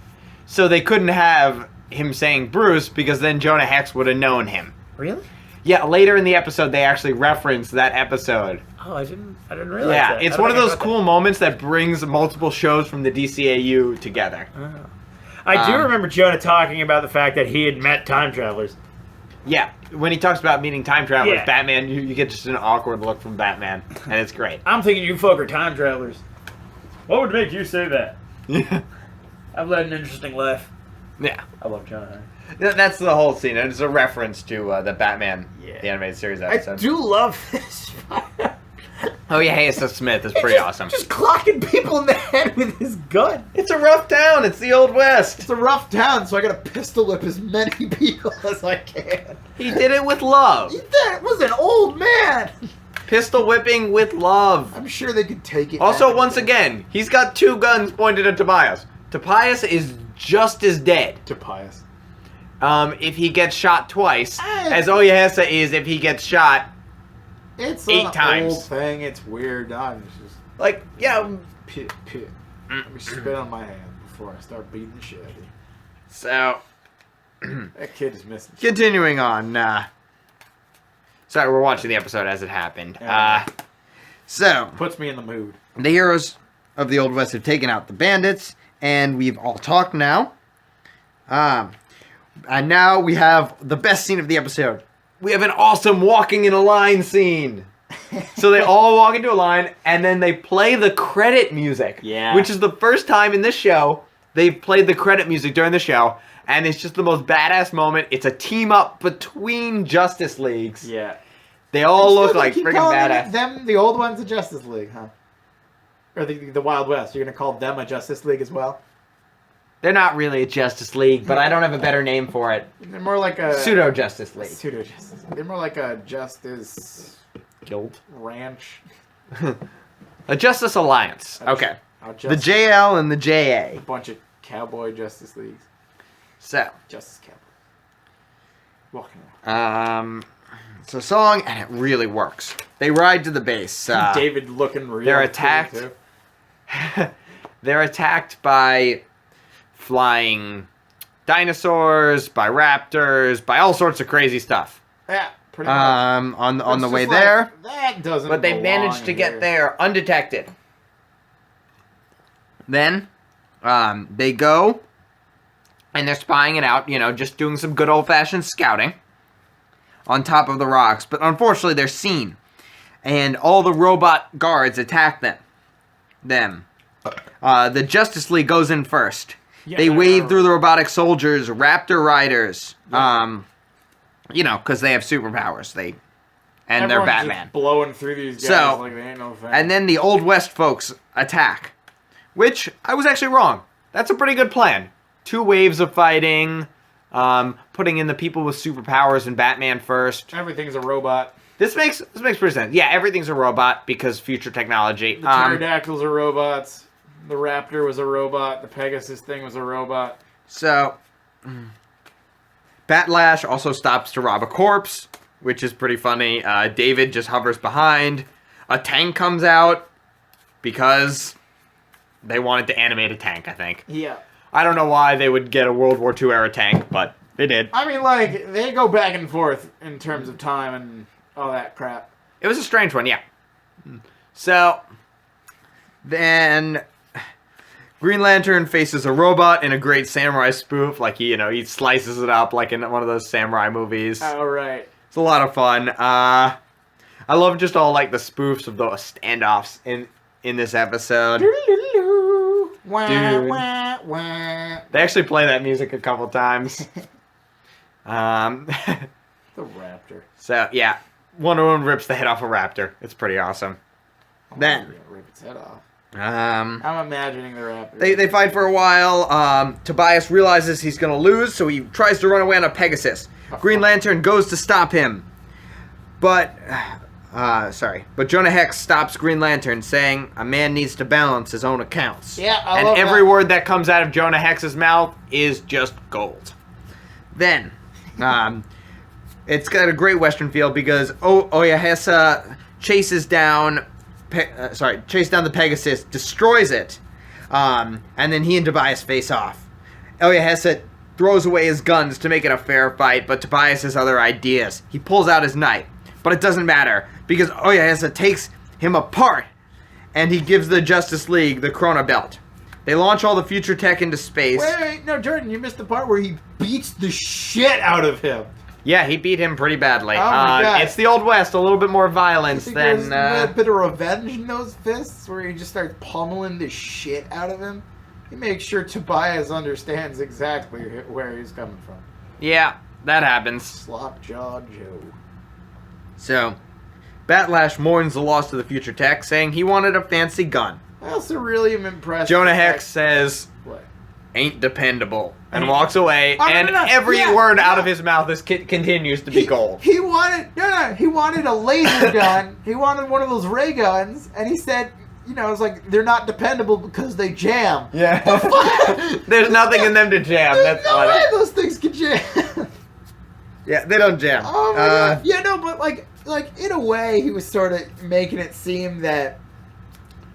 So they couldn't have him saying Bruce because then Jonah Hex would have known him.
Really?
Yeah, later in the episode they actually reference that episode.
Oh, I didn't realize
Yeah,
that.
it's
I don't
one of
think I
those
got
cool moments that brings multiple shows from the DCAU together.
that. Oh. I do remember Jonah talking about the fact that he had met time travelers.
Yeah, when he talks about meeting time travelers,
Yeah.
Batman, you get just an awkward look from Batman, and it's great.
I'm thinking you folk are time travelers. What would make you say that?
Yeah.
I've led an interesting life.
Yeah.
I love Jonah.
That's the whole scene. It's a reference to the Batman,
Yeah.
the animated series
I
episode.
do love this.
Oh yeah, hey, Asa Smith is pretty awesome.
Just clocking people in the head with his gun.
It's a rough town. It's the Old West.
It's a rough town, so I gotta pistol whip as many people as I can.
He did it with love.
That was an old man!
Pistol whipping with love.
I'm sure they could take it.
Also,
back.
once again, he's got 2 guns pointed at Tobias. Tobias is just as dead.
To Pius.
If he gets shot twice,
Hey.
as Oyahesa is if he gets shot.
It's
8
an
times.
old thing. It's weird. I'm just
Like, yeah.
pit. Let me spit on my hand before I start beating the shit out of you.
So,
That kid is missing.
continuing on. Sorry, we're watching the episode as it happened.
Yeah.
So,
Puts me in the mood.
the heroes of the Old West have taken out the bandits, and we've all talked now. And now we have the best scene of the episode. We have an awesome walking in a line scene. So they all walk into a line, and then they play the credit music.
Yeah.
Which is the first time in this show they've played the credit music during the show, and it's just the most badass moment. It's a team up between Justice Leagues.
Yeah.
They all look
Still
like
keep
freaking
calling
badass.
Them, the old ones, the Justice League, huh? Or the Wild West. You're gonna call them a Justice League as well?
They're not really a Justice League, but I don't have a better name for it.
They're more like a
Pseudo Justice League.
Pseudo Justice. They're more like a Justice
Guild.
Ranch.
A Justice Alliance. Okay.
A
The JL and the JA.
bunch of cowboy Justice Leagues.
So,
Justice Cowboy. Walking around.
it's a song, and it really works. They ride to the base.
David looking real.
they're
cool,
attacked.
too.
They're attacked by flying dinosaurs, by raptors, by all sorts of crazy stuff.
Yeah, pretty much.
On the
It's
way
just like,
there,
that doesn't.
but they
belong
managed to get
here.
there undetected. Then, they go, and they're spying it out, just doing some good old-fashioned scouting on top of the rocks. But unfortunately, they're seen, and all the robot guards attack them. The Justice League goes in first. They wave through the robotic soldiers, raptor riders, because they have superpowers. And they're
Everyone's
Batman.
just blowing through these guys
So,
like they ain't no thing.
And then the Old West folks attack, which I was actually wrong. That's a pretty good plan. 2 waves of fighting, putting in the people with superpowers and Batman first.
everything's a robot.
This makes pretty sense. Yeah, everything's a robot because future technology.
The pterodactyls are robots. The raptor was a robot. The Pegasus thing was a robot.
So, Batlash also stops to rob a corpse, which is pretty funny. David just hovers behind. A tank comes out because they wanted to animate a tank, I think.
Yeah.
I don't know why they would get a World War II era tank, but they did.
I mean, like, they go back and forth in terms of time and all that crap.
It was a strange one, yeah. So, then Green Lantern faces a robot in a great samurai spoof. Like, he slices it up like in one of those samurai movies.
All right.
It's a lot of fun. I love just all, like, the spoofs of those standoffs in this episode.
Wah,
Dude.
wah, wah.
They actually play that music a couple times.
The raptor.
So, yeah. Wonder Woman rips the head off a raptor. It's pretty awesome. Then,
You're gonna rip its head off.
um,
I'm imagining the raptor.
they fight for a while. Tobias realizes he's going to lose, so he tries to run away on a Pegasus. Green Lantern goes to stop him. But Jonah Hex stops Green Lantern, saying a man needs to balance his own accounts.
Yeah, I
And
love
every
that.
word that comes out of Jonah Hex's mouth is just gold. Then, it's got a great Western feel because Oyahesa chases down the Pegasus, destroys it, and then he and Tobias face off. Oyahesa throws away his guns to make it a fair fight, but Tobias has other ideas. He pulls out his knife, but it doesn't matter because Oyahesa takes him apart and he gives the Justice League the Chrono Belt. They launch all the future tech into space.
Wait, no, Jordan, you missed the part where he beats the shit out of him.
Yeah, he beat him pretty badly.
Oh my God.
It's the Old West, a little bit more violence
There's
than...
a bit of revenge in those fists where he just starts pummeling the shit out of him. He makes sure Tobias understands exactly where he's coming from.
Yeah, that happens.
Slopjaw Joe.
So, Batlash mourns the loss of the future tech, saying he wanted a fancy gun.
I also really am impressed.
Jonah
with
Hex says,
what?
ain't dependable, and walks away,
Oh, no,
and
no, no.
every
Yeah,
word out
yeah.
of his mouth continues to be gold.
He wanted he wanted a laser gun. He wanted one of those ray guns, and he said, you know, it's like they're not dependable because they jam.
Yeah. There's nothing in them to jam.
There's
That's
no way
funny.
those things can jam.
Yeah, they don't jam.
Oh my God. Yeah, no, but like in a way, he was sort of making it seem that,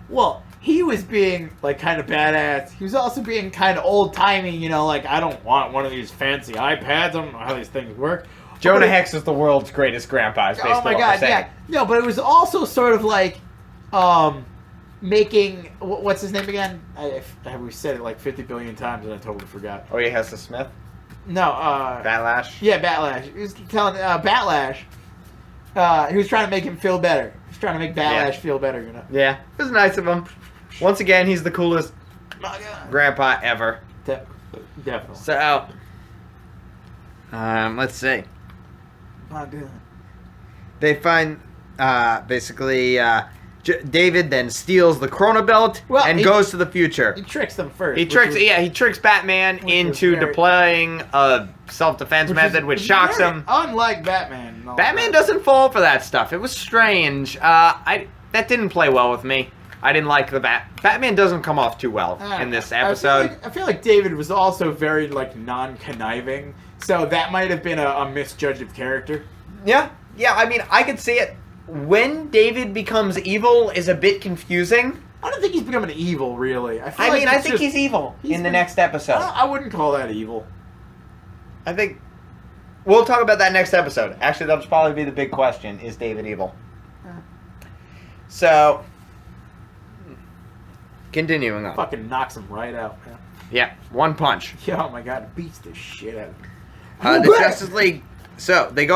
well, he was being like kind of badass. He was also being kind of old timey, you know, like I don't want one of these fancy iPads. I don't know how these things work.
Jonah
But-
Hex is the world's greatest grandpa. Is
Oh
basically
my
what we're
God,
saying.
yeah. No, but it was also sort of like, making what's his name again? We said it like 50 billion times and I totally forgot.
Oh, yeah, Hessa Smith?
No,
Batlash?
yeah, Batlash. He was telling Batlash. He was trying to make him feel better. He was trying to make Batlash feel better, you know.
Yeah, it was nice of him. Once again, he's the coolest grandpa ever.
Definitely.
So, let's see.
Not doing it.
They find, basically, David then steals the Chrono Belt
Well,
and
he-
goes to the future.
He tricks them first.
He
which
tricks,
was-
he tricks Batman
which was
into
very-
deploying a self-defense method, which shocks
very
him.
Unlike Batman. and all
Batman
that.
doesn't fall for that stuff. It was strange. That didn't play well with me. I didn't like the Batman doesn't come off too well in this episode.
I feel like David was also very like non-conniving, so that might have been a misjudge of character.
Yeah. I mean, I could see it. When David becomes evil is a bit confusing.
I don't think he's becoming evil, really. I
think he's evil in the next episode.
I wouldn't call that evil.
I think we'll talk about that next episode. Actually, that'll probably be the big question: is David evil? So, continuing on.
Fucking knocks him right out, man.
Yeah, one punch.
Yeah, oh my God, beats the shit out of him.
The Justice League. So they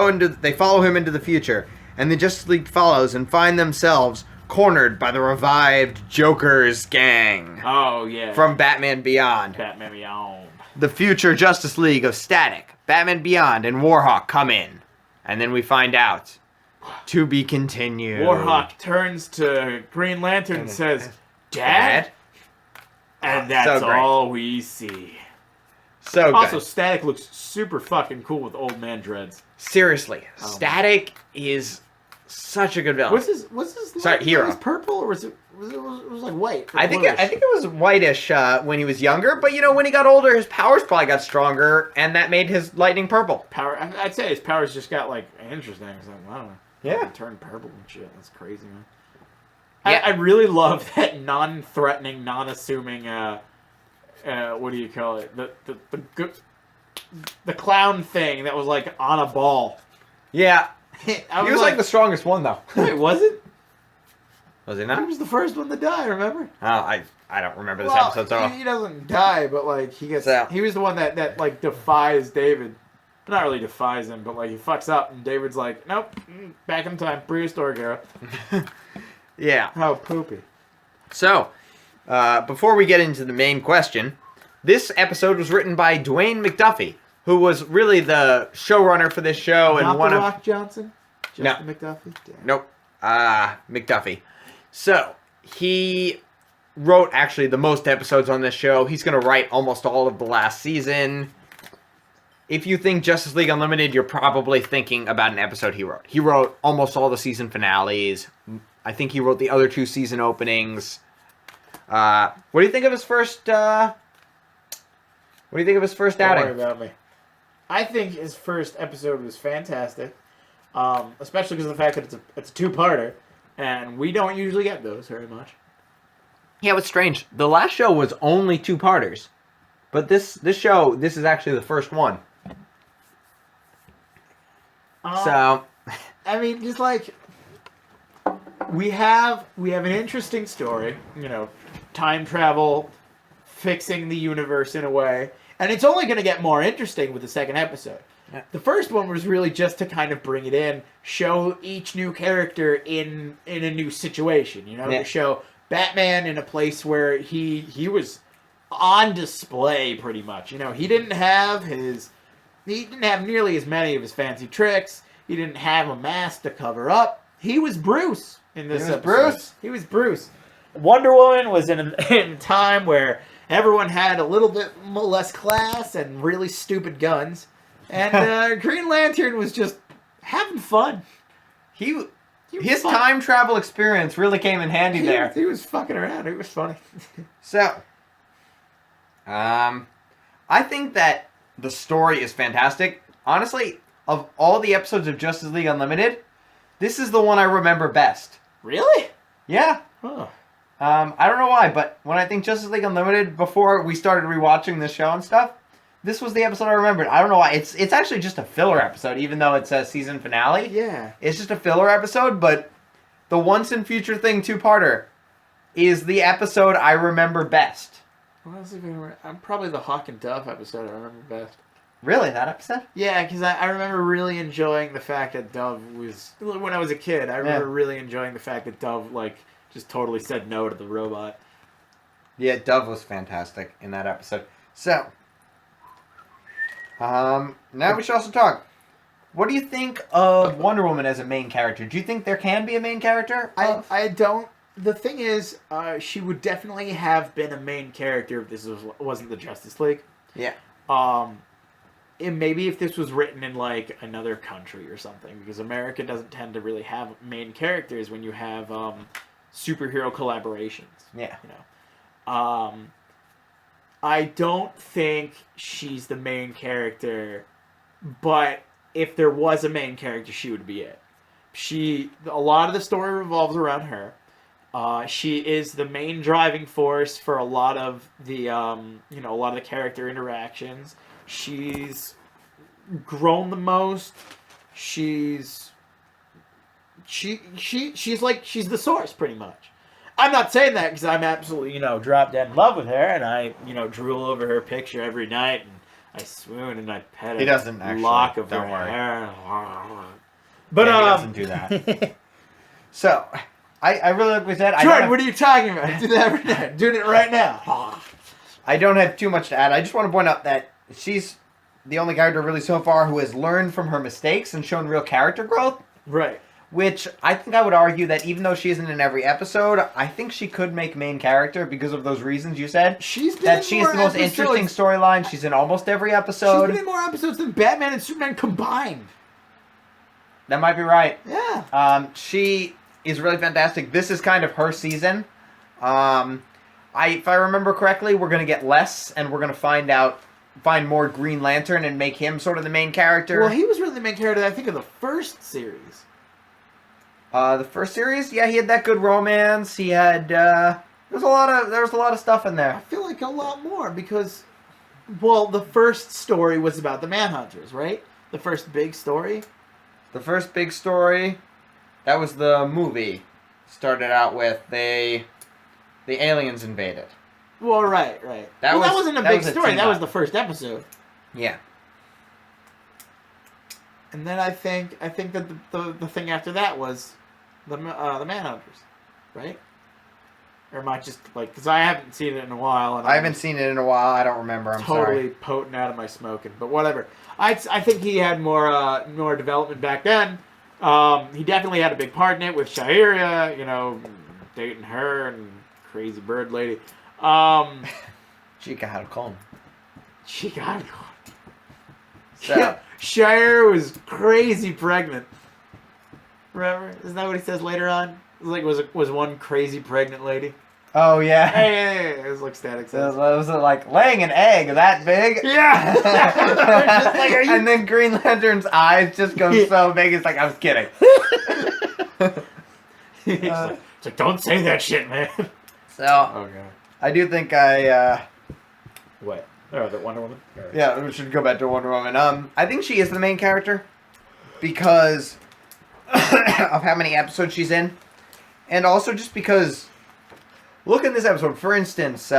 follow him into the future, and the Justice League follows and find themselves cornered by the revived Joker's gang
Oh yeah.
from Batman Beyond.
Batman Beyond.
The future Justice League of Static, Batman Beyond, and Warhawk come in, and then we find out to be continued.
Warhawk turns to Green Lantern and says, "Dad," and that's
So great.
all we see.
So good.
Also, Static looks super fucking cool with old man dreads.
Seriously,
Oh.
Static is such a good villain.
Was his
Sorry, hero.
Was purple or was it like white? or
I think
bluish?
it was whitish when he was younger, but you know when he got older, his powers probably got stronger, and that made his lightning purple.
power. I'd say his powers just got like interesting. It's like, I don't know.
Yeah.
Fucking turned purple and shit. That's crazy, man.
Yeah.
I really love that non-threatening, non-assuming. What do you call it? The clown thing that was like on a ball.
Yeah,
I
he was like the strongest one though.
Wait, was it?
Was he
He
not?
was the first one to die. Remember?
Oh, I don't remember this
Well,
episode so well.
he doesn't die, but like he gets.
So-
He was the one that like defies David. Not really defies him, but like he fucks up, and David's like, "Nope, back in time, prehistoric era."
Yeah.
How poopy.
So, before we get into the main question, this episode was written by Dwayne McDuffie, who was really the showrunner for this show and
Not
one
the
of
Rock Johnson. Just
No.
the McDuffie. Damn.
Nope. McDuffie. So, he wrote actually the most episodes on this show. He's going to write almost all of the last season. If you think Justice League Unlimited, you're probably thinking about an episode he wrote. He wrote almost all the season finales. I think he wrote the other two season openings. What do you think of his first, What do you think of his first
Don't worry
outing?
about me. I think his first episode was fantastic, especially because of the fact that it's a two-parter, and we don't usually get those very much.
Yeah, it was strange. The last show was only two-parters. But this show, this is actually the first one. So,
I mean, just like we have an interesting story, you know, time travel, fixing the universe in a way, and it's only going to get more interesting with the second episode.
Yeah.
The first one was really just to kind of bring it in, show each new character in a new situation, you know,
Yeah.
to show Batman in a place where he was on display pretty much. You know, he didn't have nearly as many of his fancy tricks. He didn't have a mask to cover up. He was Bruce in this episode.
Bruce?
He was Bruce. Wonder Woman was in a time where everyone had a little bit less class and really stupid guns. And Green Lantern was just having fun.
his
was fun.
time travel experience really came in handy there.
He was fucking around. It was funny.
So, I think that the story is fantastic. Honestly, of all the episodes of Justice League Unlimited, this is the one I remember best.
Really?
Yeah.
Huh.
I don't know why, but when I think Justice League Unlimited, before we started rewatching the show and stuff, this was the episode I remembered. I don't know why. It's actually just a filler episode, even though it's a season finale.
Yeah.
It's just a filler episode, but the Once and Future Thing two-parter is the episode I remember best.
What else have I remember? Probably the Hawk and Dove episode I remember best.
Really, that episode?
Yeah, because I remember really enjoying the fact that Dove was... When I was a kid, I remember really enjoying the fact that Dove, like, just totally said no to the robot.
Yeah, Dove was fantastic in that episode. So, now we should also talk. What do you think of Wonder Woman as a main character? Do you think there can be a main character?
I don't... The thing is, she would definitely have been a main character if this wasn't the Justice League.
Yeah.
And maybe if this was written in, like, another country or something, because America doesn't tend to really have main characters when you have superhero collaborations.
Yeah.
You know, I don't think she's the main character, but if there was a main character, she would be it. A lot of the story revolves around her. She is the main driving force for a lot of the, a lot of the character interactions. She's grown the most. She's the source pretty much. I'm not saying that because I'm absolutely, drop dead in love with her, and I, drool over her picture every night, and I swoon and I pet
He doesn't actually.
lock of
Don't
her
worry.
hair. But
Yeah, he doesn't do that. So, I really like we said.
Jordan, what are you talking about? I do that every night. I'm doing it right now.
I don't have too much to add. I just want to point out that she's the only character really so far who has learned from her mistakes and shown real character growth.
Right.
Which I think I would argue that even though she isn't in every episode, I think she could make main character because of those reasons you said.
She's been
That
in
she's
more
the most
episodes.
interesting storyline. She's in almost every
She's
episode.
been in more episodes than Batman and Superman combined.
That might be right.
Yeah.
She is really fantastic. This is kind of her season. If I remember correctly, we're gonna get less, and we're gonna find more Green Lantern and make him sort of the main character.
Well, he was really the main character, I think, of the first series.
The first series, yeah, he had that good romance. He had there was a lot of stuff in
I
there.
feel like a lot more because, well, the first story was about the Manhunters, right? The first big story.
The first big story, that was the movie. Started out with the aliens invaded.
Well, right.
That
wasn't a
that
big
was a
story.
team
That was
up.
the first episode.
Yeah.
And then I think that the thing after that was the Manhunters, right? Or am I just like, because I haven't seen it in a while. And
I haven't seen it in a while. I don't remember. I'm
totally
sorry.
potent out of my smoking, but whatever. I think he had more development back then. He definitely had a big part in it with Shahira, dating her and crazy bird lady.
Chica had a clone.
She got it.
So,
Shire was crazy pregnant. Remember? Isn't that what he says later on? It was one crazy pregnant lady.
oh yeah.
Hey, it was like Static
So
says.
was it like laying an egg that big?
Yeah. Just like, are you-
And then Green Lantern's eyes just go so big. It's like I was kidding.
it's like, don't say that shit, man.
So
Oh god.
I do think
What?
Oh, the Wonder Woman. All right.
Yeah, we should go back to Wonder Woman. I think she is the main character because of how many episodes she's in, and also just because. Look at this episode. For instance,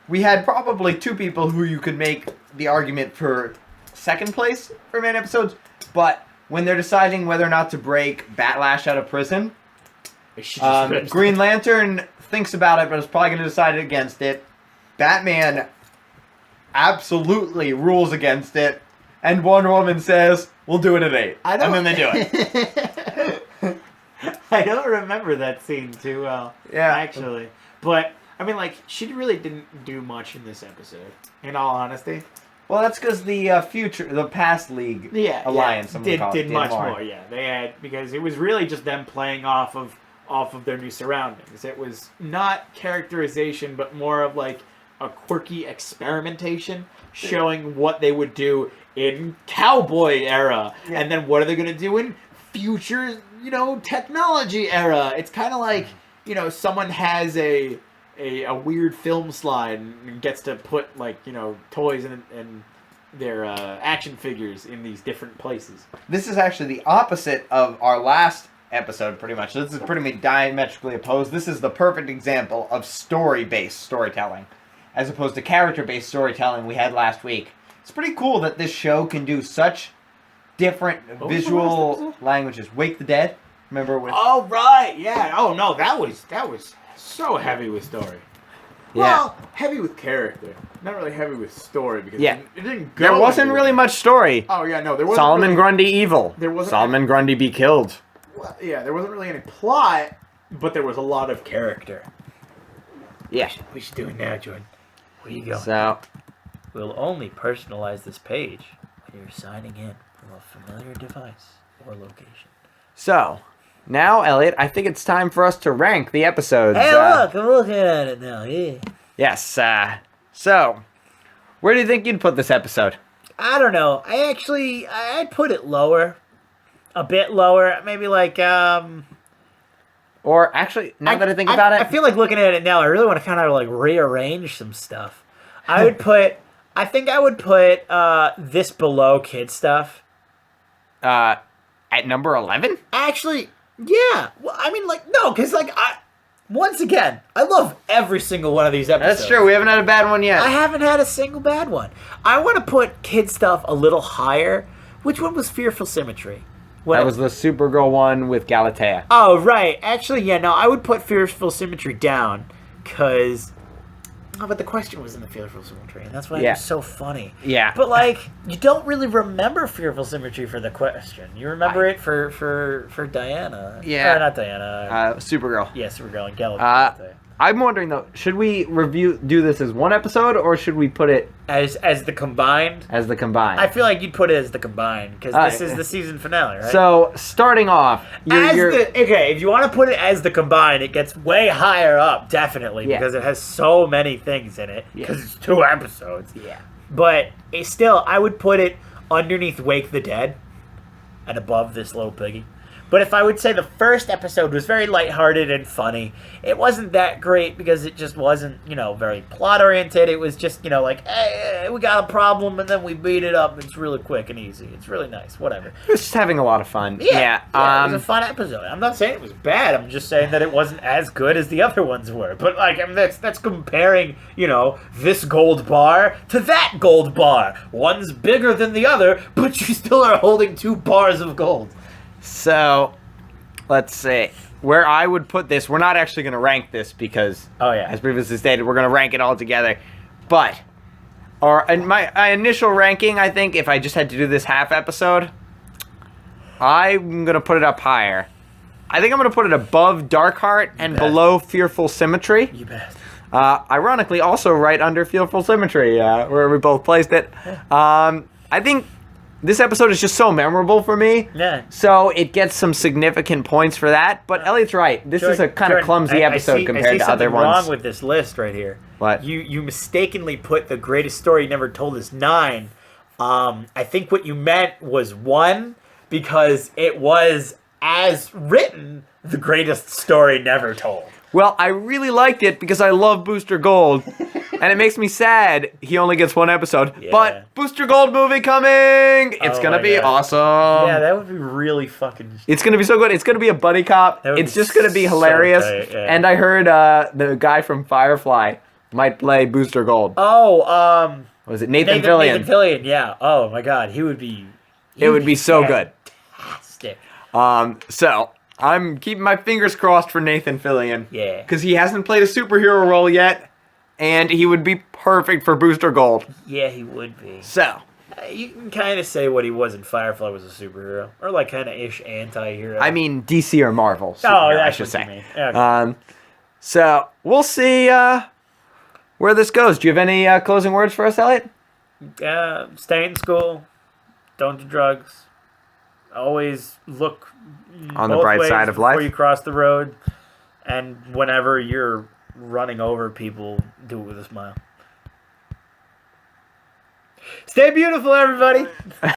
we had probably two people who you could make the argument for second place for main episodes, but when they're deciding whether or not to break Batlash out of prison, Green Lantern thinks about it, but is probably going to decide against it. Batman absolutely rules against it, and Wonder Woman says, "We'll do it at 8." And then they do it.
I don't remember that scene too well.
Yeah.
Actually. But, I mean, like, she really didn't do much in this episode, in all honesty.
Well, that's because the past league alliance
did much more. Yeah, they had, because it was really just them playing off of their new surroundings. It was not characterization, but more of like a quirky experimentation, showing what they would do in cowboy era, and then what are they going to do in future, technology era. It's kind of like, someone has a weird film slide and gets to put, like, toys and their action figures in these different places.
This is actually the opposite of our last episode, pretty much. This is pretty much diametrically opposed. This is the perfect example of story-based storytelling, as opposed to character-based storytelling we had last week. It's pretty cool that this show can do such different visual languages. Wake the Dead, remember with?
Oh right, yeah. Oh no, that was so heavy with story.
Yeah.
Well, heavy with character, not really heavy with story because it didn't go.
There wasn't
anywhere.
really much story.
Oh yeah, no, there wasn't.
Solomon
really,
Grundy evil.
There wasn't.
Solomon Grundy be killed.
Well, yeah, there wasn't really any plot, but there was a lot of character.
Yeah.
We should do it now, Jordan. Where you going?
So,
We'll only personalize this page when you're signing in from a familiar device or location.
so now, Elliot, I think it's time for us to rank the episodes.
Hey, look! I'm looking at it now, yeah.
Yes. So, where do you think you'd put this episode?
I don't know. I'd put it lower. A bit lower. Maybe like,
Or actually, now that I think about it,
I feel like looking at it now, I really want to kind of like rearrange some stuff. I think I would put this below kid stuff.
at number 11?
Actually, yeah. Well, I mean, like, no, because, like, once again, I love every single one of these episodes.
That's true. We haven't had a bad one yet.
I haven't had a single bad one. I want to put kid stuff a little higher. Which one was Fearful Symmetry?
That was the Supergirl one with Galatea.
Oh, right. Actually, yeah, no, I would put Fearful Symmetry down, because... Oh, but the question was in the Fearful Symmetry, and that's why it was so funny.
Yeah.
But, like, you don't really remember Fearful Symmetry for the question. You remember it for Diana.
Yeah.
Or not Diana.
Supergirl.
Yeah, Supergirl and Galatea.
I'm wondering, though, should we do this as one episode, or should we put it
As the combined?
as the combined?
I feel like you'd put it as the combined, because this is the season finale, right?
So, starting off,
Okay, if you want to put it as the combined, it gets way higher up, definitely, because it has so many things in it, because it's 2 episodes.
Yeah.
But still, I would put it underneath Wake the Dead and above this Little Piggy. But if I would say the first episode was very lighthearted and funny, it wasn't that great because it just wasn't, very plot-oriented. It was just, like, hey, we got a problem and then we beat it up. It's really quick and easy. It's really nice. Whatever.
It was just having a lot of fun.
Yeah, it was a fun episode. I'm not saying it was bad. I'm just saying that it wasn't as good as the other ones were. But, like, I mean, that's comparing, this gold bar to that gold bar. One's bigger than the other, but you still are holding 2 bars of gold.
So, let's see. Where I would put this, we're not actually going to rank this because, as previously stated, we're going to rank it all together. But, my initial ranking, I think, if I just had to do this half episode, I'm going to put it up higher. I think I'm going to put it above Darkheart and below Fearful Symmetry.
You bet.
Ironically, also right under Fearful Symmetry, where we both placed it. I think this episode is just so memorable for me.
Yeah.
So it gets some significant points for that. But Elliot's right. This is a kind of clumsy episode compared to other ones.
I see something wrong with this list right here.
What?
You mistakenly put the greatest story never told as 9. I think what you meant was 1 because it was, as written, the greatest story never told.
Well, I really liked it because I love Booster Gold. And it makes me sad he only gets one episode.
Yeah.
But Booster Gold movie coming! It's
Oh
gonna
my
be
God.
awesome.
Yeah, that would be really fucking.
It's gonna be so good. It's gonna be a buddy cop.
That would
It's
be
just gonna be
so
hilarious.
tight, yeah.
And I heard the guy from Firefly might play Booster Gold.
Oh,
Was it Nathan Fillion?
Nathan Fillion, yeah. Oh my God, he would be.
It would be so good.
Fantastic.
So I'm keeping my fingers crossed for Nathan Fillion.
Yeah.
Because he hasn't played a superhero role yet, and he would be perfect for Booster Gold.
Yeah, he would be.
So,
You can kind of say what he was in Firefly was a superhero, or like kind of ish anti-hero.
I mean, DC or Marvel.
oh,
superhero,
that's
I should
what
say.
you mean. Okay.
So we'll see where this goes. Do you have any closing words for us, Elliot?
Stay in school. Don't do drugs. Always look
On the
both
bright
ways
side of
before
life.
you cross the road, and whenever you're running over people, do it with a smile. Stay beautiful, everybody.